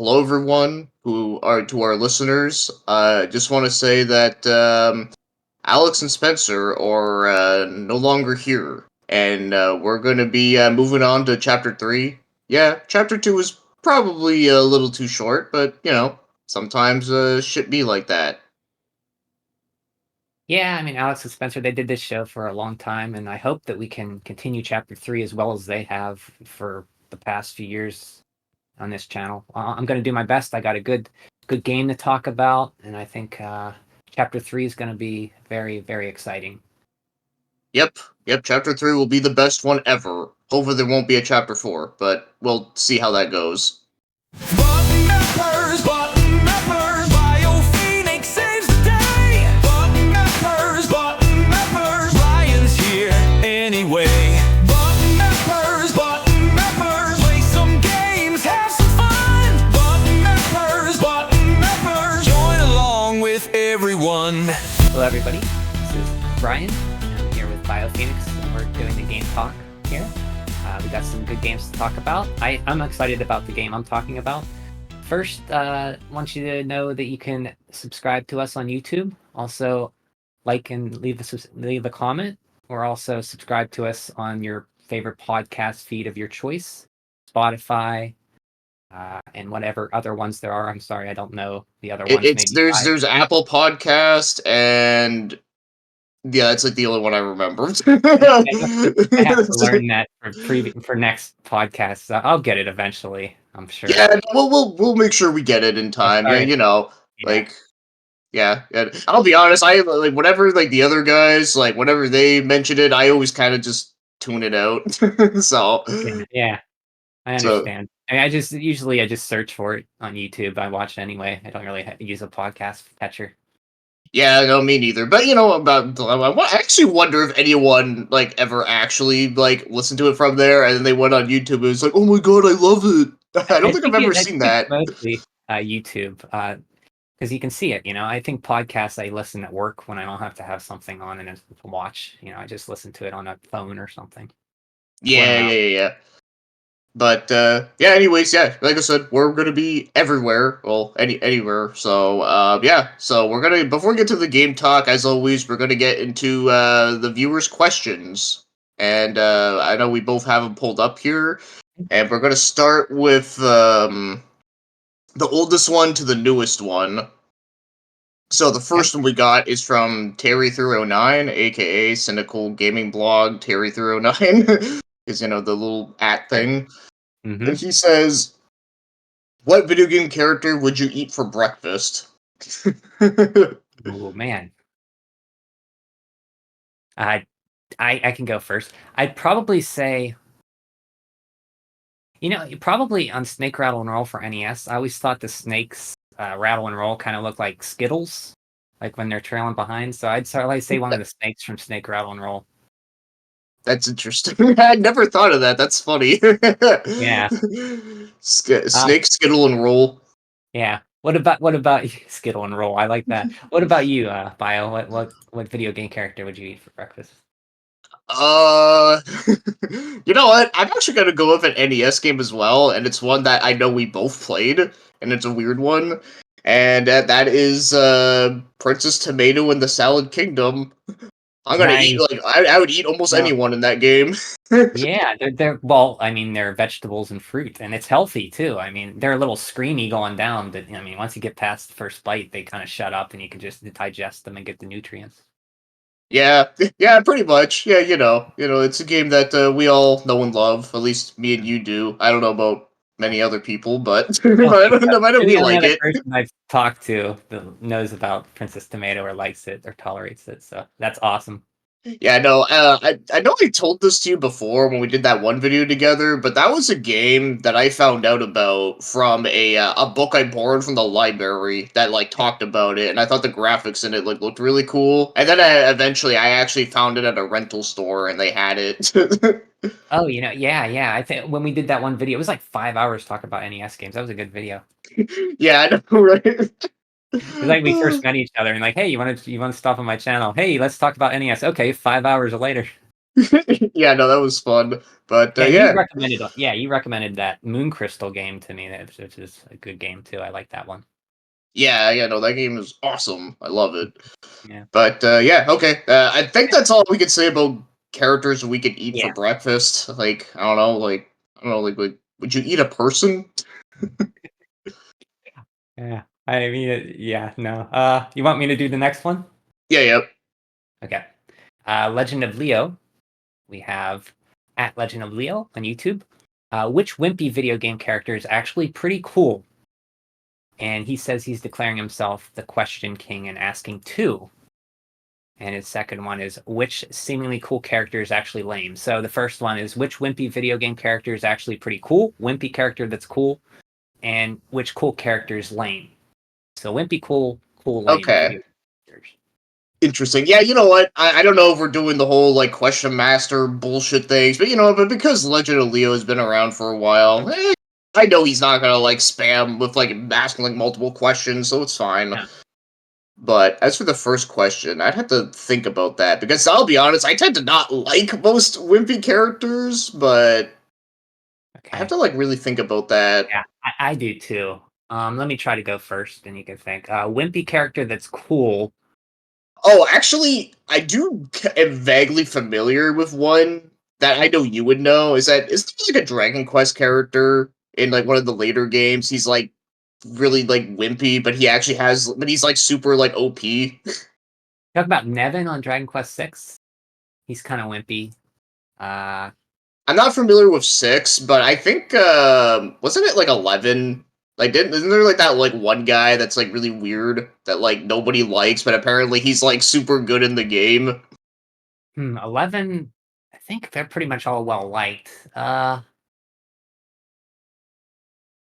Hello, everyone who are to our listeners. Just want to say that Alex and Spencer are no longer here, and we're going to be moving on to Chapter 3. Yeah, Chapter 2 is probably a little too short, but, sometimes shit be like that. Yeah, I mean, Alex and Spencer, they did this show for a long time, and I hope that we can continue Chapter 3 as well as they have for the past few years on this channel. I'm going to do my best. I got a good game to talk about, and I think Chapter 3 is going to be very, very exciting. Yep, yep, Chapter 3 will be the best one ever. Hopefully there won't be a Chapter 4, but we'll see how that goes. Button peppers, Biophoenix saves the day. Button peppers, Ryan's here anyway. Button peppers, play some games, have some fun. Button peppers, join along with everyone. Hello, everybody. This is Brian. I'm here with Biophoenix, and we're doing the game talk here. We got some good games to talk about. I'm excited about the game I'm talking about. First, I want you to know that you can subscribe to us on YouTube. Also, like and leave a comment, or also subscribe to us on your favorite podcast feed of your choice, Spotify, and whatever other ones there are. I'm sorry, I don't know the other ones. It's Maybe there's five. there's Apple Podcast and yeah, that's like the only one I remember. I have to learn that for next podcast. I'll get it eventually, I'm sure. Yeah, no, we'll make sure we get it in Yeah, time. Yeah, sorry. Yeah. like yeah. I'll be honest, I like whenever like the other guys like whenever they mention it, I always kind of just tune it out. so Yeah. I so understand. I mean, I just search for it on YouTube. I watch it anyway. I don't really use a podcast catcher. yeah, no, me neither. But about I actually wonder if anyone like ever actually like listened to it from there, and then they went on YouTube and it's like, oh my god, I love it. I don't think I've ever I seen think it's that. mostly YouTube because you can see it. I think podcasts I listen at work when I don't have to have something on and to watch. I just listen to it on a phone or something when I'm Yeah, out. yeah. But yeah, anyways, yeah, like I said, we're gonna be everywhere. Well, anywhere. So yeah. So we're gonna before we get to the game talk, as always, we're gonna get into the viewers' questions. And I know we both have them pulled up here, and we're gonna start with the oldest one to the newest one. So the Okay. first one we got is from Terry309, aka Cynical Gaming Blog Terry309, is the little at thing. Mm-hmm. And he says, "What video game character would you eat for breakfast?" Oh man. I I can go first. I'd probably say, probably on Snake Rattle and Roll for NES. I always thought the snakes rattle and roll kind of look like Skittles, like when they're trailing behind. So I'd sort of say one of the snakes from Snake Rattle and Roll. That's interesting. I never thought of that. That's funny. Yeah. Uh, Snake, Skittle, and Roll. yeah. What about Skittle and Roll? I like that. What about you, Bio? What video game character would you eat for breakfast? Uh, you know what? I'm actually gonna go with an NES game as well, and it's one that I know we both played, and it's a weird one, and that is Princess Tomato in the Salad Kingdom. I'm gonna eat Nice. like I would eat almost No. anyone in that game. Yeah, they're well, I mean, they're vegetables and fruit, and it's healthy too. I mean, they're a little screamy going down, but I mean, once you get past the first bite, they kind of shut up, and you can just digest them and get the nutrients. Yeah, yeah, pretty much. Yeah, it's a game that we all know and love. At least me and you do. I don't know about many other people, but I don't think so. I know You're we the only like other it. person I've talked to that knows about Princess Tomato or likes it or tolerates it, so that's awesome. Yeah, no, I know I told this to you before when we did that one video together, but that was a game that I found out about from a book I borrowed from the library that like talked about it, and I thought the graphics in it like looked really cool. And then eventually I actually found it at a rental store and they had it. Oh, yeah. I think when we did that one video, it was like 5 hours talking about NES games. That was a good video. Yeah, I know, right? It's like we first met each other and like, hey, you want to stop on my channel? Hey, let's talk about NES. Okay, 5 hours later. Yeah, no, that was fun. But Yeah, yeah, you recommended that Moon Crystal game to me, which is a good game too. I like that one. yeah, no, that game is awesome. I love it. Yeah. But yeah, okay. I think that's all we could say about characters we could eat for Yeah. breakfast. Like, I don't know, like would you eat a person? Yeah. I mean, yeah, no. You want me to do the next one? Yeah, yeah. Okay. Legend of Leo. We have at Legend of Leo on YouTube. Which wimpy video game character is actually pretty cool? And he says he's declaring himself the question king and asking two. And his second one is which seemingly cool character is actually lame. So the first one is which wimpy video game character is actually pretty cool? Wimpy character that's cool, and which cool character is lame. So wimpy, cool, lame Okay. video characters. Interesting. Yeah, you know what? I don't know if we're doing the whole like question master bullshit things, but but because Legend of Leo has been around for a while, I know he's not gonna like spam with like asking like multiple questions, so it's fine. Yeah. But as for the first question, I'd have to think about that because I'll be honest, I tend to not like most wimpy characters, but I have Okay. to like really think about that. Yeah, I do too. Let me try to go first, and you can think. Wimpy character that's cool. Oh, actually, am vaguely familiar with one that I know you would know. Is there like a Dragon Quest character in like one of the later games? He's like really like wimpy, but he's like super like OP. Talk about Nevin on Dragon Quest Six. He's kind of wimpy. Uh, I'm not familiar with 6, but I think wasn't it like 11? Like isn't there like that like one guy that's like really weird that like nobody likes, but apparently he's like super good in the game. 11. I think they're pretty much all well liked.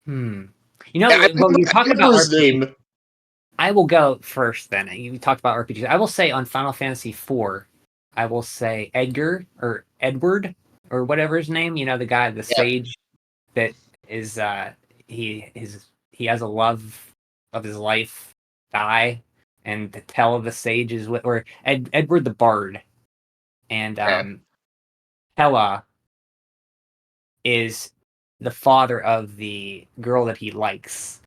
Hmm. You know, Yeah, well, you're I talking remember about his RPG. name. I will go first then. You talked about RPGs. I will say on Final Fantasy IV, I will say Edgar or Edward or whatever his name, the guy, the Yeah, sage that is he has a love of his life die, and the tell of the sage is what, or Edward the Bard, and yeah. Hela is the father of the girl that he likes,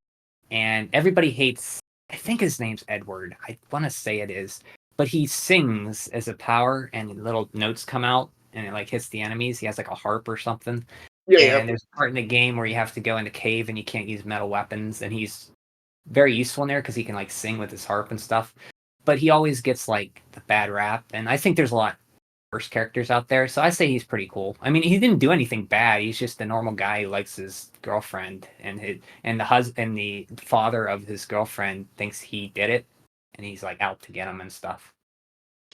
and everybody hates. I think his name's Edward. I want to say it is, but he sings as a power, and little notes come out, and it like hits the enemies. He has like a harp or something. Yeah, yeah. And there's a part in the game where you have to go in a cave and you can't use metal weapons, and he's very useful in there because he can like sing with his harp and stuff. But he always gets like the bad rap, and I think there's a lot worse characters out there. So I say he's pretty cool. I mean, he didn't do anything bad. He's just a normal guy who likes his girlfriend, and the father of his girlfriend thinks he did it, and he's like out to get him and stuff.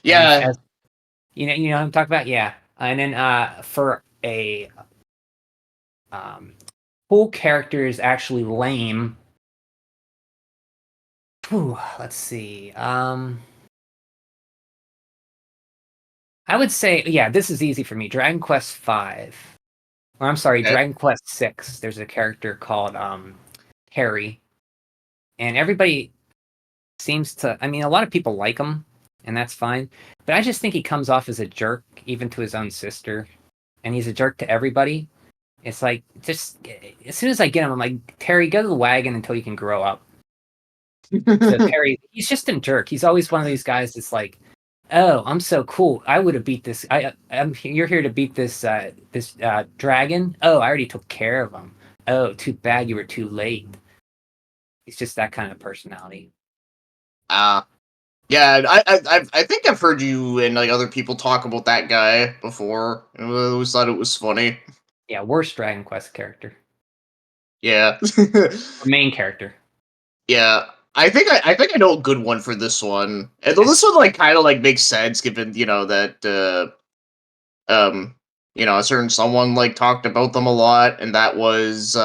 And Yeah. as you know what I'm talking about, yeah. And then for a cool character is actually lame. Whew, let's see. I would say, yeah, this is easy for me. Dragon Quest Five. Or I'm sorry, Okay. Dragon Quest Six. There's a character called Harry, and everybody seems to. I mean, a lot of people like him, and that's fine. But I just think he comes off as a jerk, even to his own sister, and he's a jerk to everybody. It's like just as soon as I get him, I'm like, Terry, go to the wagon until you can grow up. So Terry, he's just a jerk. He's always one of these guys that's like, "Oh, I'm so cool. I would have beat this. You're here to beat this dragon. Oh, I already took care of him. Oh, too bad you were too late." He's just that kind of personality. Ah. Yeah, I think I've heard you and like other people talk about that guy before. I always thought it was funny. Yeah, worst Dragon Quest character Yeah. or main character. Yeah. I think I know a good one for this one. And though this one like kind of like makes sense given, that um a certain someone like talked about them a lot, and that was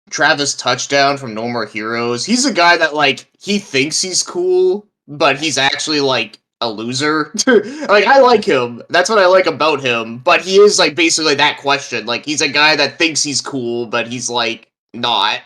Travis Touchdown from No More Heroes. He's a guy that like he thinks he's cool, but he's actually like a loser. Like I like him. That's what I like about him. But he is like basically that question. Like he's a guy that thinks he's cool, but he's like not.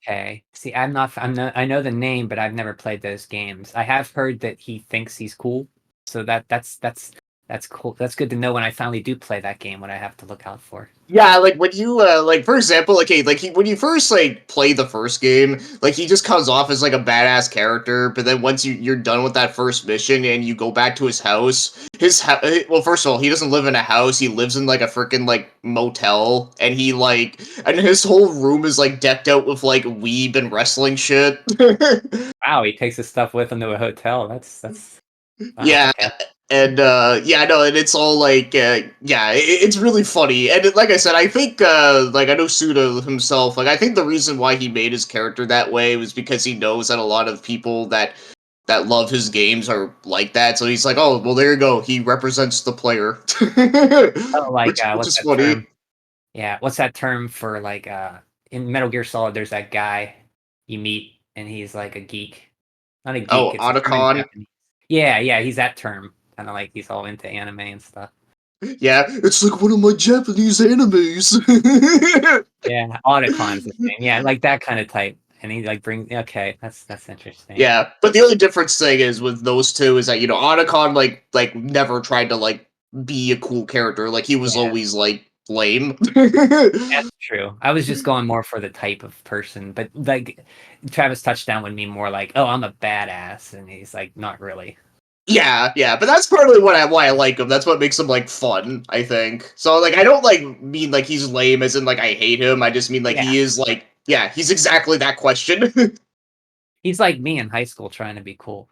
Okay. See, I know the name, but I've never played those games. I have heard that he thinks he's cool, So that's cool. That's good to know when I finally do play that game, what I have to look out for. Yeah, like when you like for example, like hey, like when you first like play the first game, like he just comes off as like a badass character, but then once you're done with that first mission and you go back to his house, well, first of all, he doesn't live in a house, he lives in like a freaking like motel, and and his whole room is like decked out with like weeb and wrestling shit. Wow, he takes his stuff with him to a hotel. That's wow. Yeah, Okay. and yeah, no, and it's all like yeah, it's really funny. And like I said, I think like I know Suda himself, like I think the reason why he made his character that way was because he knows that a lot of people that love his games are like that. So he's like, "Oh, well there you go. He represents the player." Oh, like which what's is that funny. term? Yeah, what's that term for like in Metal Gear Solid? There's that guy you meet, and he's like a geek. Not a geek. Oh, It's a term in Otacon. Japanese. Yeah, yeah, he's that term. Kind of like he's all into anime and stuff. Yeah, it's like one of my Japanese animes. Yeah, Otacon's his name. Yeah, like that kind of type. And he like brings. Okay, that's interesting. Yeah, but the only difference thing is with those two is that Otacon like never tried to like be a cool character. Like he was Yeah, always like lame. that's true. I was just going more for the type of person, but like Travis Touchdown would mean more like, oh, I'm a badass, and he's like, not really. Yeah, yeah, but that's partly why I like him. That's what makes him like fun, I think. So like I don't like mean like he's lame as in like I hate him. I just mean like Yeah, he is like yeah, he's exactly that question. he's like me in high school trying to be cool.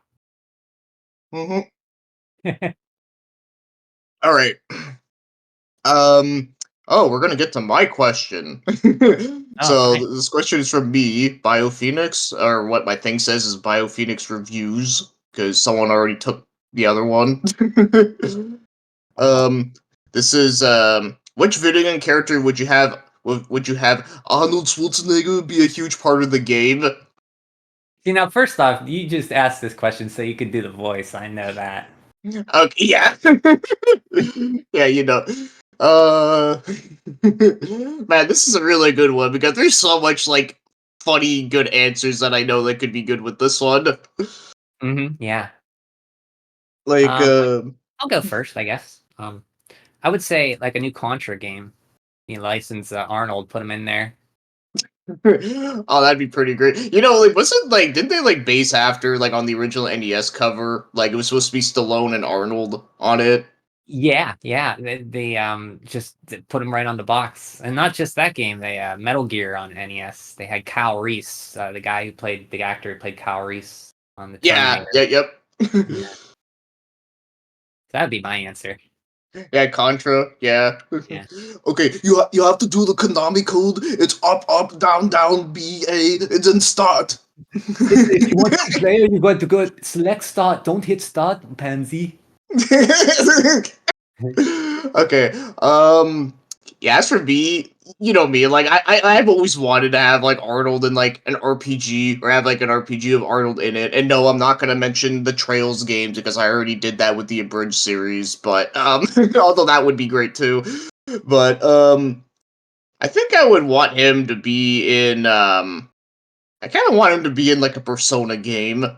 Mhm. All right. Um. Oh, we're gonna get to my question. Oh, So nice. this question is from me, Biophoenix, or what my thing says is Biophoenix reviews, because someone already took the other one. Oh. um. This is which video game character would you have Arnold Schwarzenegger be a huge part of the game? See, now, first off, you just asked this question so you could do the voice. I know that. Okay, yeah. Yeah, Uh man, this is a really good one because there's so much like funny good answers that I know that could be good with this one. Yeah. Like Like, I'll go first, I guess. I would say like a new Contra game. You license Arnold, put him in there. oh, that'd be pretty great. Like wasn't like didn't they like base after like on the original NES cover? Like it was supposed to be Stallone and Arnold on it. Yeah, yeah. They just put him right on the box, and not just that game. They Metal Gear on NES. They had Kyle Reese, the actor who played Kyle Reese on the Yeah, Terminator. yeah, yep. Yeah, that'd be my answer. Yeah, Contra. Yeah. Yeah. Okay, you have to do the Konami code. It's up, up, down, down, B, A, and then start. If you want to play, you got to go select start. Don't hit start, pansy. Okay. Yeah, as for me, you know me, like I've always wanted to have like Arnold in like an RPG or have like an RPG of Arnold in it. And no, I'm not gonna mention the Trails games because I already did that with the Abridged series, but although that would be great too. But I think I would want him to be in I kind of want him to be in like a Persona game. I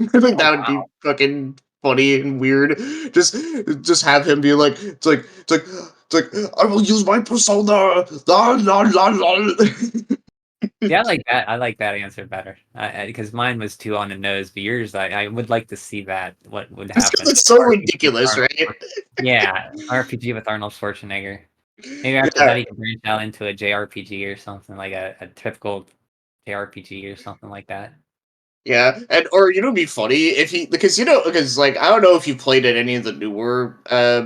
think Oh that would be wow. fucking funny and weird. Just have him be like, I will use my persona. La la la la. Yeah, I like that. I like that answer better because mine was too on the nose. But yours, I would like to see that. What would Just happen? because it's With so RPG with ridiculous, Arnold right? Yeah, RPG with Arnold Schwarzenegger. Maybe after that, Yeah, he can branch out into a JRPG or something like a typical JRPG or something like that. yeah, and or it'd be funny if he because like I don't know if you played at any of the newer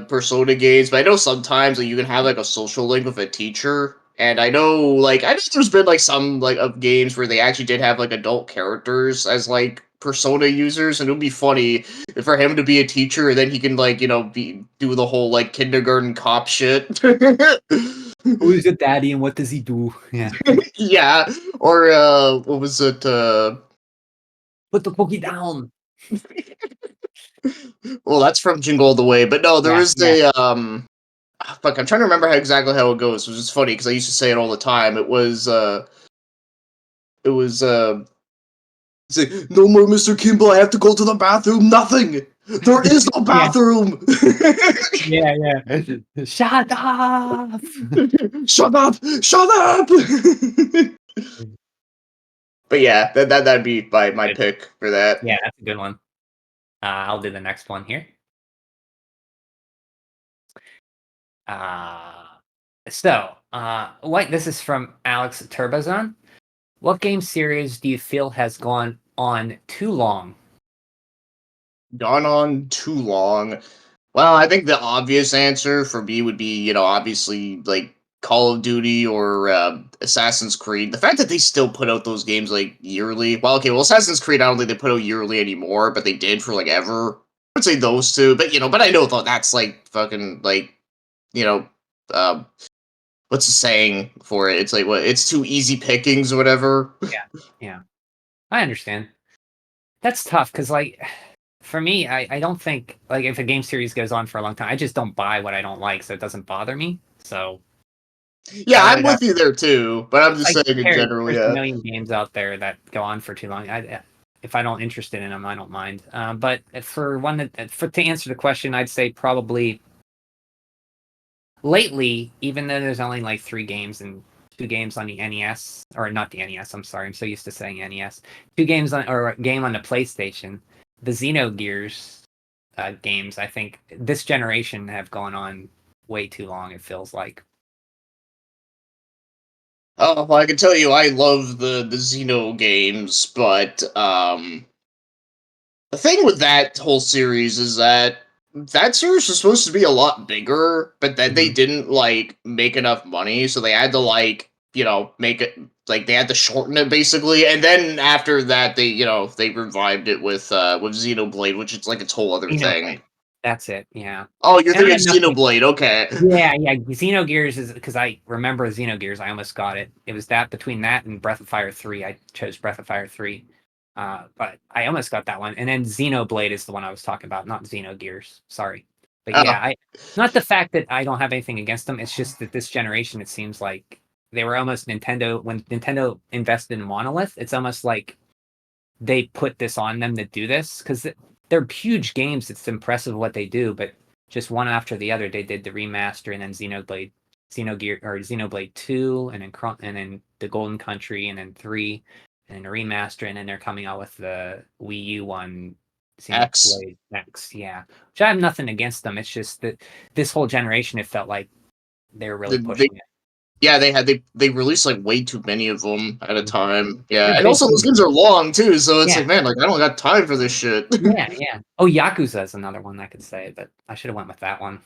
Persona games, but I know sometimes like, you can have like a social link with a teacher, and I know there's been like some like of games where they actually did have like adult characters as like Persona users, and it would be funny for him to be a teacher, and then he can like be do the whole like kindergarten cop shit. Who is your daddy and what does he do? Yeah. Yeah, or what was it? Put the cookie down. Well, that's from Jingle All the Way, but no, there Yeah, was yeah. fuck, I'm trying to remember how it goes, which is funny because I used to say it all the time. It was, say, no more Mr. Kimball, I have to go to the bathroom, nothing! There is no Yeah, bathroom. yeah, yeah. Shut up. Shut up! Shut up! But yeah, that'd be my Good. pick for that. Yeah, that's a good one. I'll do the next one here. Uh, what this is from Alex Turbozon. What game series do you feel has gone on too long? Gone on too long. Well, I think the obvious answer for me would be, obviously like Call of Duty or Assassin's Creed. The fact that they still put out those games like yearly. Well, okay, well Assassin's Creed, I don't think they put out yearly anymore, but they did for like ever. I would say those two, but but I know that's like fucking like you know, um, what's the saying for it? It's like what? It's too easy pickings or whatever. Yeah, yeah, I understand. That's tough because, like, for me, I don't think like if a game series goes on for a long time, I just don't buy what I don't like, so it doesn't bother me. So Yeah, I I'm would with you there too, but I'm just like saying in general, there's a yeah. million games out there that go on for too long. If I don't interested in them, I don't mind. But for one to answer the question, I'd say probably lately, even though there's only like 3 games and 2 games on the NES, or not the NES. I'm sorry, I'm so used to saying NES. 2 games on or a game on the PlayStation. The Xenogears games, I think this generation have gone on way too long. It feels like. Oh, well, I can tell you, I love the Xeno games, but the thing with that whole series is that series was supposed to be a lot bigger, but then they Mhm. didn't like make enough money, so they had to like make it like they had to shorten it basically, and then after that they revived it with Xenoblade, which is like its whole other thing. Xenoblade. That's it. Yeah. Oh, you're And I thinking have nothing. Xenoblade? Okay. Yeah, yeah. Xenogears is because I remember Xenogears. I almost got it. It was that between that and Breath of Fire 3. I chose Breath of Fire 3. But I almost got that one. And then Xenoblade is the one I was talking about, not Xenogears. Sorry. But yeah, Oh, I not the fact that I don't have anything against them. It's just that this generation, it seems like they were almost Nintendo when Nintendo invested in Monolith. It's almost like they put this on them to do this because they're huge games. It's impressive what they do, but just one after the other, they did the remaster and then Xenoblade 2, and then the Golden Country, and then 3, and then a remaster, and then they're coming out with the Wii U one, X. Xenoblade X. Yeah, which I have nothing against them. It's just that this whole generation, it felt like they were really They pushing it. Yeah, they released like way too many of them at a Mhm. time. Yeah, They're and big also those games. games are long too, so it's Yeah, like, man, like I don't got time for this shit. yeah, yeah. Oh, Yakuza is another one I could say, but I should have went with that one.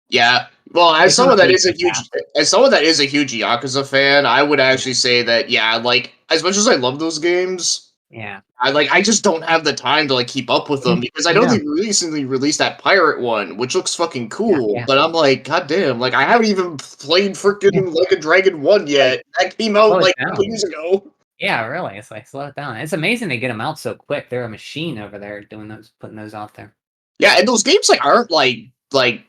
Yeah. Well, It's not played too fast. as someone that is a huge Yakuza fan, I would Yeah, actually say that yeah, like as much as I love those games, yeah. I just don't have the time to like keep up with them because I know No, they recently released that pirate one, which looks fucking yeah, cool, yeah, but I'm like, god damn, like I haven't even played yeah. freaking Like a Dragon 1 Like, yet. That came slow out it like a couple down. years ago. Yeah, really. It's like slow it down. It's amazing they get them out so quick. They're a machine over there doing those, putting those out there. Yeah, and those games like aren't like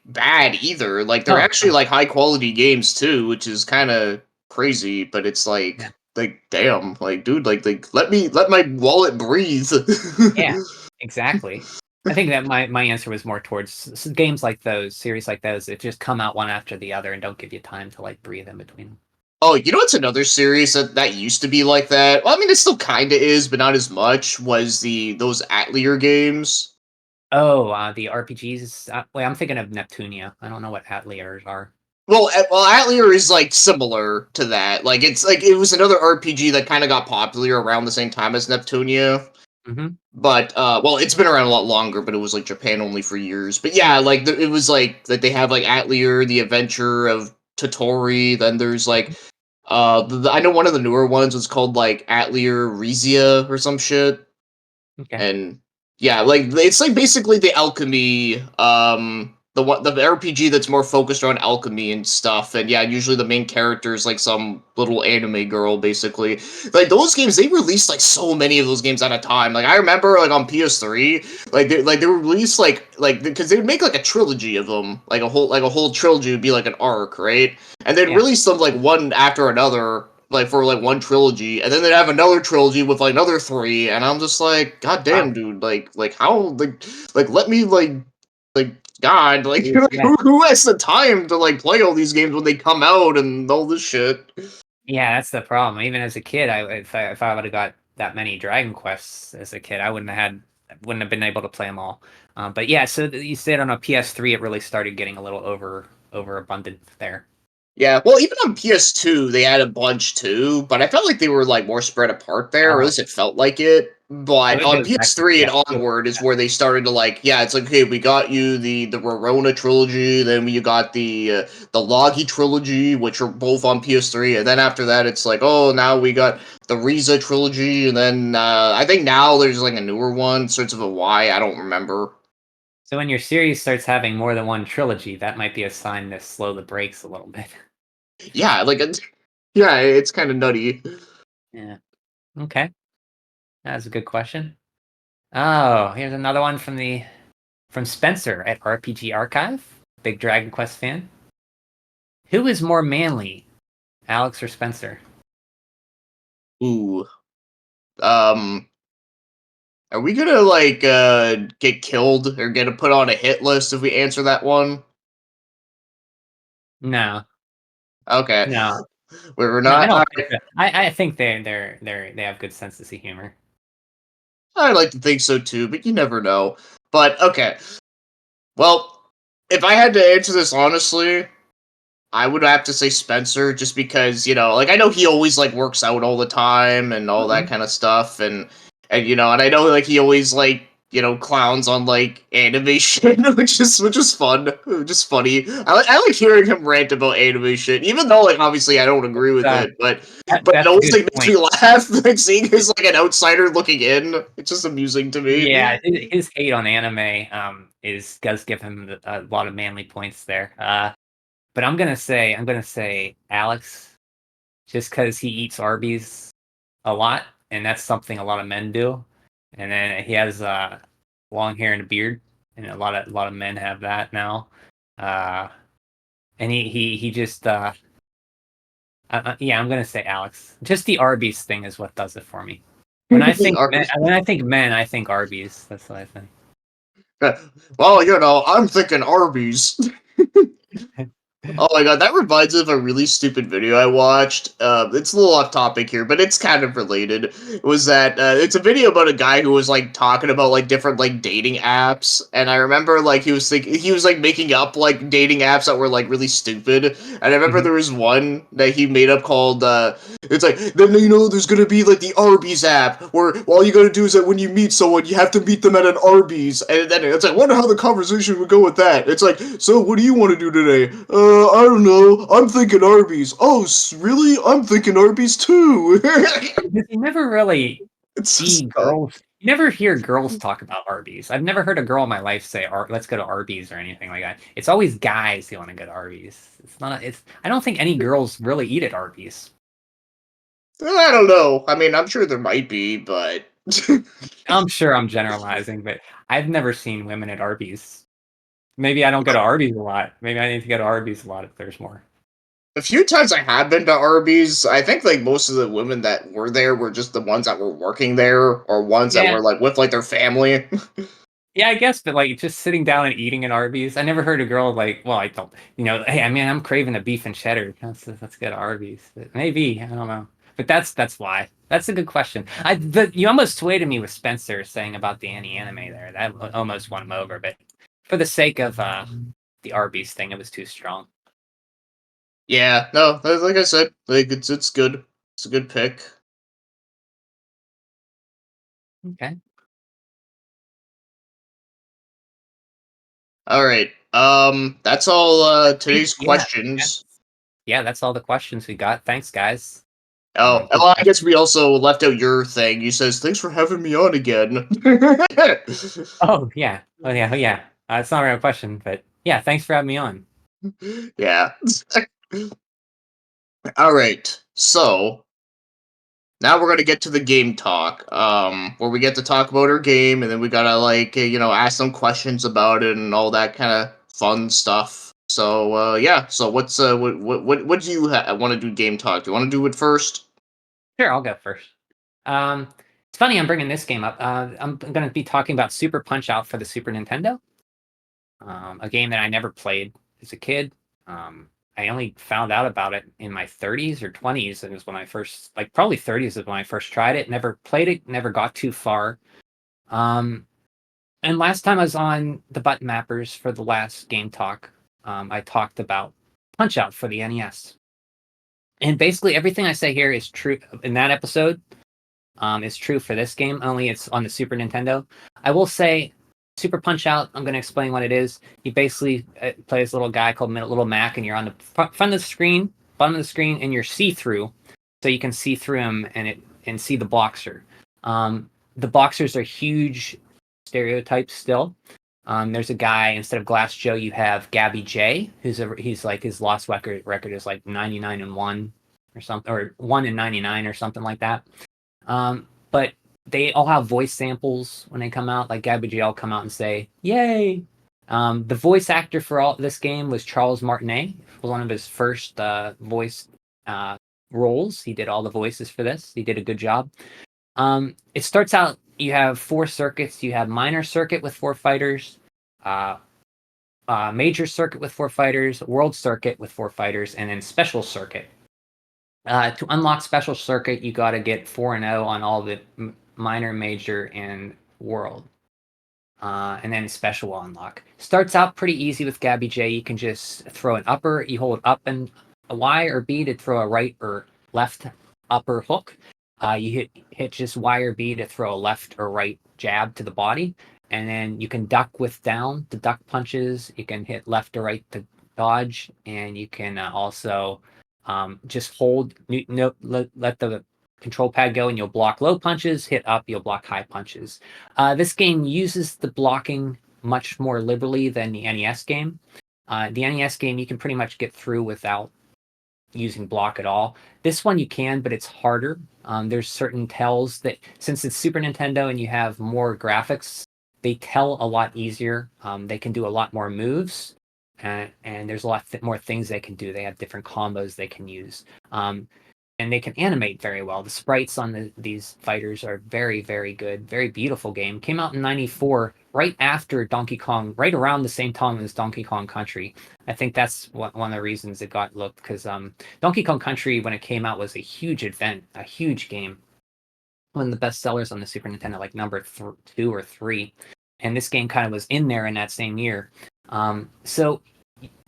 bad either. Like they're No, actually no, like high quality games too, which is kind of crazy. But it's yeah, like damn, like dude, like let my wallet breathe. yeah, exactly. I think that my answer was more towards games like those, series like those, that just come out one after the other and don't give you time to like breathe in between them. Oh, you know what's another series that used to be like that? Well, I mean, it still kind of is, but not as much. Was those Atelier games? Oh, the RPGs. Wait, I'm thinking of Neptunia. I don't know what Ateliers are. Well, Atelier is like similar to that. Like it's like it was another RPG that kind of got popular around the same time as Neptunia. Hmm. But well, it's been around a lot longer, but it was like Japan only for years. But yeah, like it was like that they have like Atelier, the Adventure of Totori. Then there's like I know one of the newer ones was called like Atelier Rizia or some shit. Okay. And yeah, like it's like basically the alchemy, the RPG that's more focused on alchemy and stuff. And yeah, usually the main character is like some little anime girl, basically. Like those games, they released like so many of those games at a time. Like I remember like on PS3, like they were released like because they would make like a trilogy of them, like a whole trilogy would be like an arc, right? And they'd Yeah. release them like one after another like for like one trilogy, and then they'd have another trilogy with like another three, and I'm just like, God damn, Wow. dude, like how like let me like God, like Yeah. who has the time to like play all these games when they come out and all this shit? Yeah, that's the problem. Even as a kid, if I would have got that many Dragon Quests as a kid, I wouldn't have been able to play them all. But yeah, so you said on a PS3, it really started getting a little overabundant there. Yeah, well, even on PS2, they had a bunch too, but I felt like they were like more spread apart there, or at Oh, least it felt like it. so But it on goes back to PS3 and PS2. onward is where they started to like, yeah, it's like, okay, we got you the Rorona trilogy, then you got the Logi trilogy, which are both on PS3, and then after that, it's like, oh, now we got the Riza trilogy, and then I think now there's like a newer one, starts with a Y, I don't remember. So when your series starts having more than one trilogy, that might be a sign to slow the brakes a little bit. Yeah, like, yeah, it's kind of nutty. Yeah. Okay. That's a good question. Oh, here's another one from Spencer at RPG Archive. Big Dragon Quest fan. Who is more manly, Alex or Spencer? Ooh. Um, are we gonna like get killed or get put on a hit list if we answer that one? No, Okay, no, we're no. I not. don't think that. I think they have good sense of humor. I like to think so too, but you never know. But okay, well, if I had to answer this honestly, I would have to say Spencer, just because like I know he always like works out all the time and all that Mhm. kind of stuff, and and I know like he always like clowns on like animation, which is fun, which is funny. I like hearing him rant about animation, even though like obviously I don't agree with Uh, it, but it that's a always good like makes point. me laugh, like seeing his like an outsider looking in. It's just amusing to me. Yeah, his hate on anime is does give him a lot of manly points there. But I'm gonna say Alex, just because he eats Arby's a lot, and that's something a lot of men do. And then he has long hair and a beard, and a lot of men have that now. Uh, and he just yeah, I'm gonna say Alex. Just the Arby's thing is what does it for me. Arby's. When I think men, I think Arby's. That's what I think. Well, I'm thinking Arby's. Oh my god, that reminds me of a really stupid video I watched. It's a little off topic here, but it's kind of related. It was that it's a video about a guy who was like talking about like different like dating apps, and I remember like he was like making up like dating apps that were like really stupid. And I remember Mhm. there was one that he made up called it's like then there's gonna be like the Arby's app where all you gotta do is that when you meet someone you have to meet them at an Arby's, and then it's like wonder how the conversation would go with that. It's like, so what do you want to do today? I don't know. I'm thinking Arby's. Oh, really? I'm thinking Arby's too. Because you never really It's see just dumb. girls. You never hear girls talk about Arby's. I've never heard a girl in my life say, "Let's go to Arby's" or anything like that. It's always guys who want to go to Arby's. It's not. It's. I don't think any girls really eat at Arby's. I don't know. I mean, I'm sure there might be, but I'm sure I'm generalizing, but I've never seen women at Arby's. Maybe I don't go to Arby's a lot. Maybe I need to go to Arby's a lot if there's more. a few times I have been to Arby's. I think like most of the women that were there were just the ones that were working there or ones that Yeah, were like with like their family. yeah, I guess, but like just sitting down and eating at Arby's. I never heard a girl like, well, I don't, hey, I mean, I'm craving a beef and cheddar. Let's go to Arby's. But maybe, I don't know. But that's why. That's a good question. You almost swayed me with Spencer saying about the anime there. That almost won him over, but for the sake of the Arby's thing, it was too strong. Yeah, no, like I said, like it's good. It's a good pick. Okay. All right. That's all today's Yeah. Yeah. questions. Yeah, that's all the questions we got. Thanks, guys. Oh, Good well, I guess questions. we also left out your thing. You says, "Thanks for having me on again." Oh, yeah. Oh, yeah. Oh, yeah. It's not a real question, but yeah, thanks for having me on. Yeah. All right. So now we're gonna get to the game talk, where we get to talk about our game, and then we gotta like ask some questions about it and all that kind of fun stuff. So yeah. So what's what do you want to do game talk? Do you want to do it first? Sure, I'll go first. It's funny I'm bringing this game up. I'm going to be talking about Super Punch Out for the Super Nintendo, a game that I never played as a kid. I only found out about it in my 30s or 20s, and it was when I first, like probably 30s is when I first tried it. Never played it, never got too far. Um, and last time I was on the Button Mappers for the last game talk, I talked about Punch Out for the NES. And basically everything I say here is true in that episode. Is true for this game, only it's on the Super Nintendo. I will say, Super Punch Out, I'm going to explain what it is. You basically play this little guy called Little Mac, and you're on the front of the screen, bottom of the screen, and you're see-through, so you can see through him and see the Boxer. The Boxers are huge stereotypes still. There's a guy, instead of Glass Joe, you have Gabby J, he's like, his lost record is like 99-1 or something, or 1-99 or something like that. But they all have voice samples when they come out. Like Gabby J will come out and say, "Yay!" The voice actor for all this game was Charles Martinet. It was one of his first voice uh, roles. He did all the voices for this. He did a good job. It starts out. You have 4 circuits. You have minor circuit with 4 fighters, uh, major circuit with 4 fighters, world circuit with 4 fighters, and then special circuit. To unlock special circuit, you got to get 4-0 on all the minor, major, and world. And then special will unlock. Starts out pretty easy with Gabby J. You can just throw an upper. You hold up and a Y or B to throw a right or left upper hook. You hit just Y or B to throw a left or right jab to the body. And then you can duck with down to duck punches. You can hit left or right to dodge. And you can also just hold, let the control pad go, and you'll block low punches. Hit up, you'll block high punches. This game uses the blocking much more liberally than the NES game. The NES game you can pretty much get through without using block at all. This one you can, but it's harder. There's certain tells that, since it's Super Nintendo and you have more graphics, they tell a lot easier. They can do a lot more moves, and there's a lot more things they can do. They have different combos they can use. And they can animate very well. The sprites on these fighters are very, very good. Very beautiful game. Came out in '94, right after Donkey Kong, right around the same time as Donkey Kong Country. I think that's one of the reasons it got looked, because Donkey Kong Country, when it came out, was a huge event, a huge game. One of the best sellers on the Super Nintendo, like number 2 or 3. And this game kind of was in there in that same year. So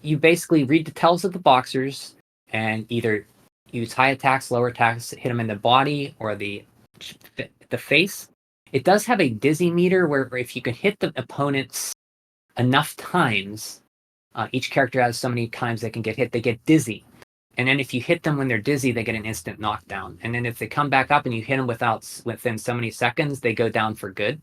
you basically read the tells of the boxers and either use high attacks, lower attacks, hit them in the body or the face. It does have a dizzy meter where if you can hit the opponents enough times, each character has so many times they can get hit, they get dizzy. And then if you hit them when they're dizzy, they get an instant knockdown. And then if they come back up and you hit them within so many seconds, they go down for good.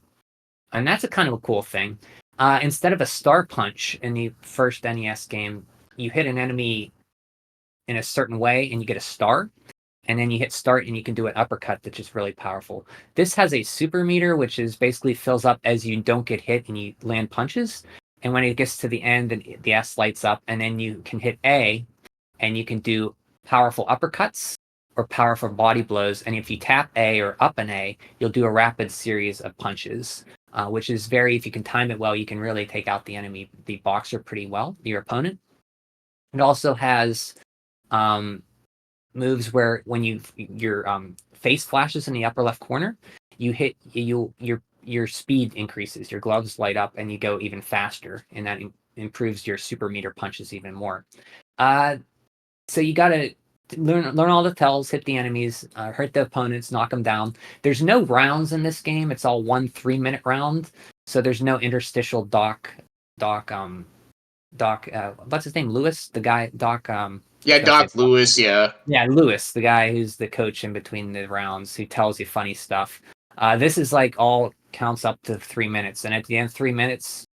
And that's a kind of a cool thing. Instead of a star punch in the first NES game, you hit an enemy in a certain way and you get a star, and then you hit start and you can do an uppercut that's just really powerful. This has a super meter, which is basically fills up as you don't get hit and you land punches. And when it gets to the end, and the S lights up, and then you can hit A, and you can do powerful uppercuts or powerful body blows. And if you tap A or up an A, you'll do a rapid series of punches, which is very, if you can time it well, you can really take out the boxer pretty well, your opponent. It also has moves where when your face flashes in the upper left corner, your speed increases, your gloves light up, and you go even faster, and that improves your super meter punches even more. So you gotta learn all the tells, hit the enemies, hurt the opponents, knock them down. There's no rounds in this game; it's all 1 3-minute round. So there's no interstitial Doc. What's his name? Lewis, the guy. Doc. Yeah, Doc Lewis. Yeah. Yeah, Lewis, the guy who's the coach in between the rounds, who tells you funny stuff. This is like all counts up to 3 minutes, and at the end of 3 minutes,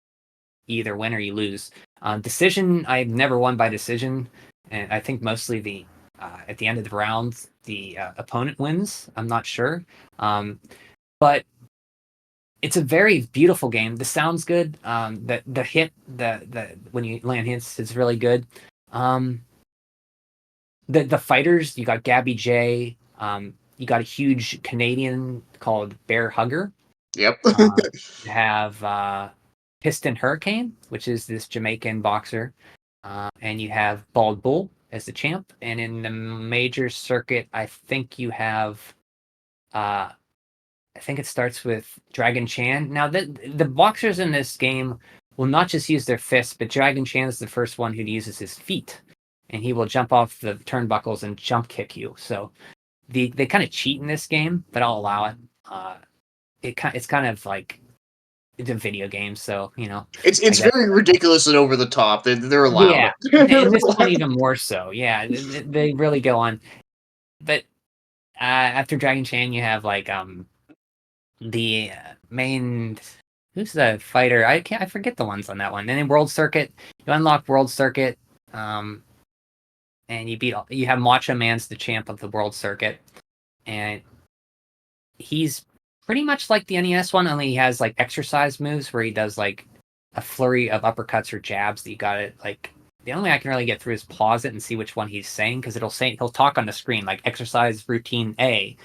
you either win or you lose. Decision, I've never won by decision, and I think mostly at the end of the round, the opponent wins. I'm not sure, but it's a very beautiful game. The sound's good. The when you land hits, it's really good. Um, the fighters, you got Gabby J. You got a huge Canadian called Bear Hugger. Yep. You have Piston Hurricane, which is this Jamaican boxer, and you have Bald Bull as the champ. And in the major circuit, I think you have, I think it starts with Dragon Chan. Now, the boxers in this game will not just use their fists, but Dragon Chan is the first one who uses his feet, and he will jump off the turnbuckles and jump kick you. So they kind of cheat in this game, but I'll allow it. It's kind of like it's a video game, so It's I guess. very ridiculous and over the top. They're allowed Yeah, and this one it. even more so. Yeah, they really go on. But after Dragon Chan, you have like the main. Who's the fighter? I forget the ones on that one. And then World Circuit, you unlock World Circuit, and you have Macho Man's the champ of the World Circuit, and he's pretty much like the NES one, only he has like exercise moves where he does like a flurry of uppercuts or jabs that you got it like. The only way I can really get through is pause it and see which one he's saying, because he'll talk on the screen like exercise routine A,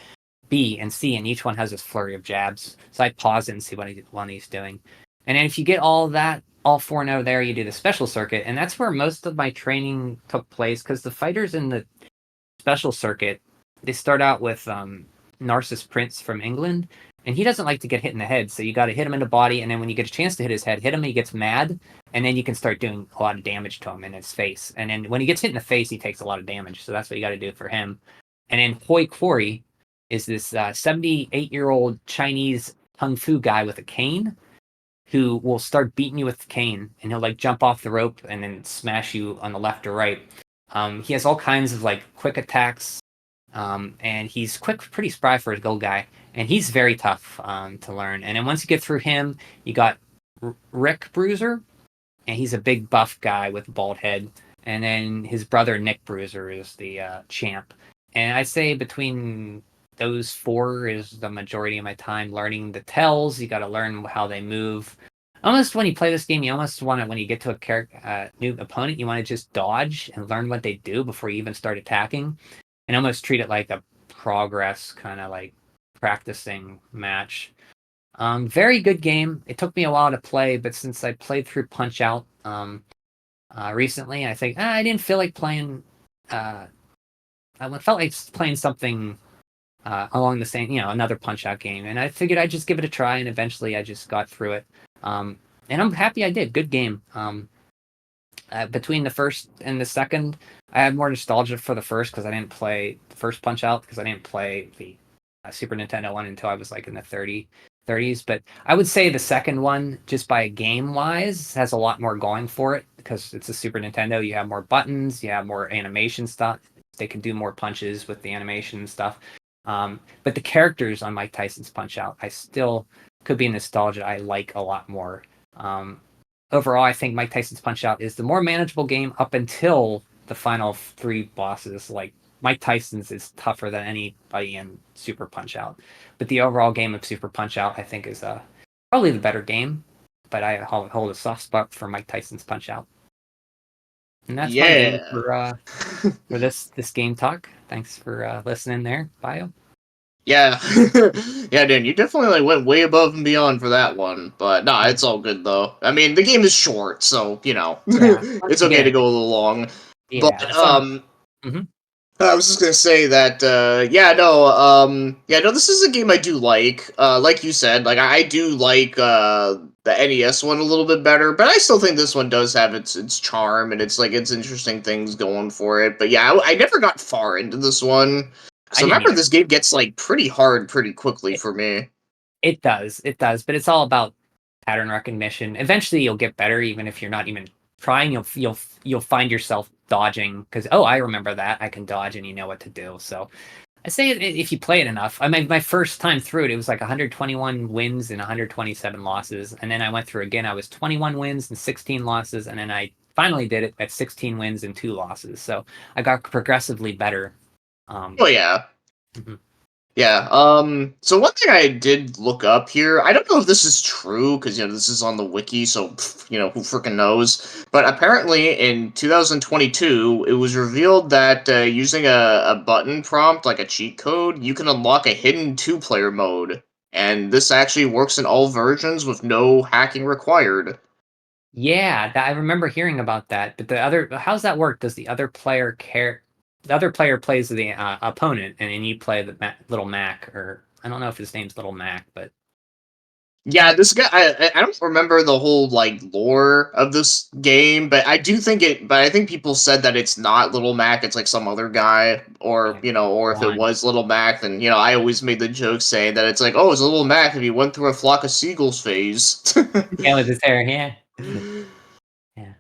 B, and C, and each one has this flurry of jabs. So I pause it and see what he's doing. And then if you get all that, all 4 and 0 there, you do the special circuit, and that's where most of my training took place, because the fighters in the special circuit, they start out with Narcissus Prince from England, and he doesn't like to get hit in the head, so you got to hit him in the body, and then when you get a chance to hit his head, hit him, he gets mad, and then you can start doing a lot of damage to him in his face. And then when he gets hit in the face, he takes a lot of damage, so that's what you got to do for him. And then Hoi Quarry is this 78-year-old Chinese kung fu guy with a cane who will start beating you with the cane, and he'll like jump off the rope and then smash you on the left or right. He has all kinds of like quick attacks, and he's pretty spry for a gold guy, and he's very tough to learn. And then once you get through him, you got Rick Bruiser, and he's a big buff guy with a bald head. And then his brother Nick Bruiser is the champ. And I say between those 4 is the majority of my time learning the tells. You got to learn how they move. Almost when you play this game, you almost want to, when you get to a new opponent, you want to just dodge and learn what they do before you even start attacking, and almost treat it like a progress kind of like practicing match. Very good game. It took me a while to play, but since I played through Punch Out recently, I think I didn't feel like playing. I felt like playing something along the same, another Punch Out game, and I figured I'd just give it a try, and eventually I just got through it. And I'm happy I did. Good game. Between the first and the second, I had more nostalgia for the first because I didn't play the first Punch Out, because I didn't play the Super Nintendo one until I was like in the 30s. But I would say the second one, just by game wise, has a lot more going for it, because it's a Super Nintendo. You have more buttons, you have more animation stuff. They can do more punches with the animation and stuff. But the characters on Mike Tyson's Punch Out, I still could be nostalgia. I like a lot more. Overall, I think Mike Tyson's Punch Out is the more manageable game up until the final 3 bosses. Like Mike Tyson's is tougher than anybody in Super Punch Out, but the overall game of Super Punch Out, I think, is probably the better game. But I hold a soft spot for Mike Tyson's Punch Out, and that's my game for this game talk. Thanks for listening there, Bio. Yeah. Yeah, Dan, you definitely like went way above and beyond for that one. But nah, it's all good though. I mean, the game is short, so Yeah, it's okay to go a little long. Yeah, But Mhm. I was just gonna say that this is a game I do like you said, like I do like the NES one a little bit better, but I still think this one does have its charm, and it's like its interesting things going for it. But yeah, I never got far into this one. I So didn't remember, either. this game gets like pretty hard pretty quickly It, for me. it does, but it's all about pattern recognition. Eventually, you'll get better, even if you're not even trying. You'll find yourself dodging because, oh, I remember that I can dodge, and you know what to do. So I say if you play it enough. I mean, my first time through it, it was like 121 wins and 127 losses, and then I went through again. I was 21 wins and 16 losses, and then I finally did it at 16 wins and 2 losses. So I got progressively better. Oh yeah. Mhm. Yeah. So one thing I did look up here, I don't know if this is true because this is on the wiki, so who freaking knows? But apparently in 2022, it was revealed that using a button prompt like a cheat code, you can unlock a hidden two-player mode, and this actually works in all versions with no hacking required. Yeah, I remember hearing about that. But how's that work? Does the other player care? The other player plays the opponent, and then you play the little Mac, or I don't know if his name's Little Mac, but Yeah, this guy. I don't remember the whole like lore of this game, but I do think it. But I think people said that it's not Little Mac. It's like some other guy, or yeah, or if it Ron. was Little Mac, then I always made the joke saying that it's like, oh, it's Little Mac if he went through a flock of seagulls phase. Yeah, with his hair. Yeah, yeah.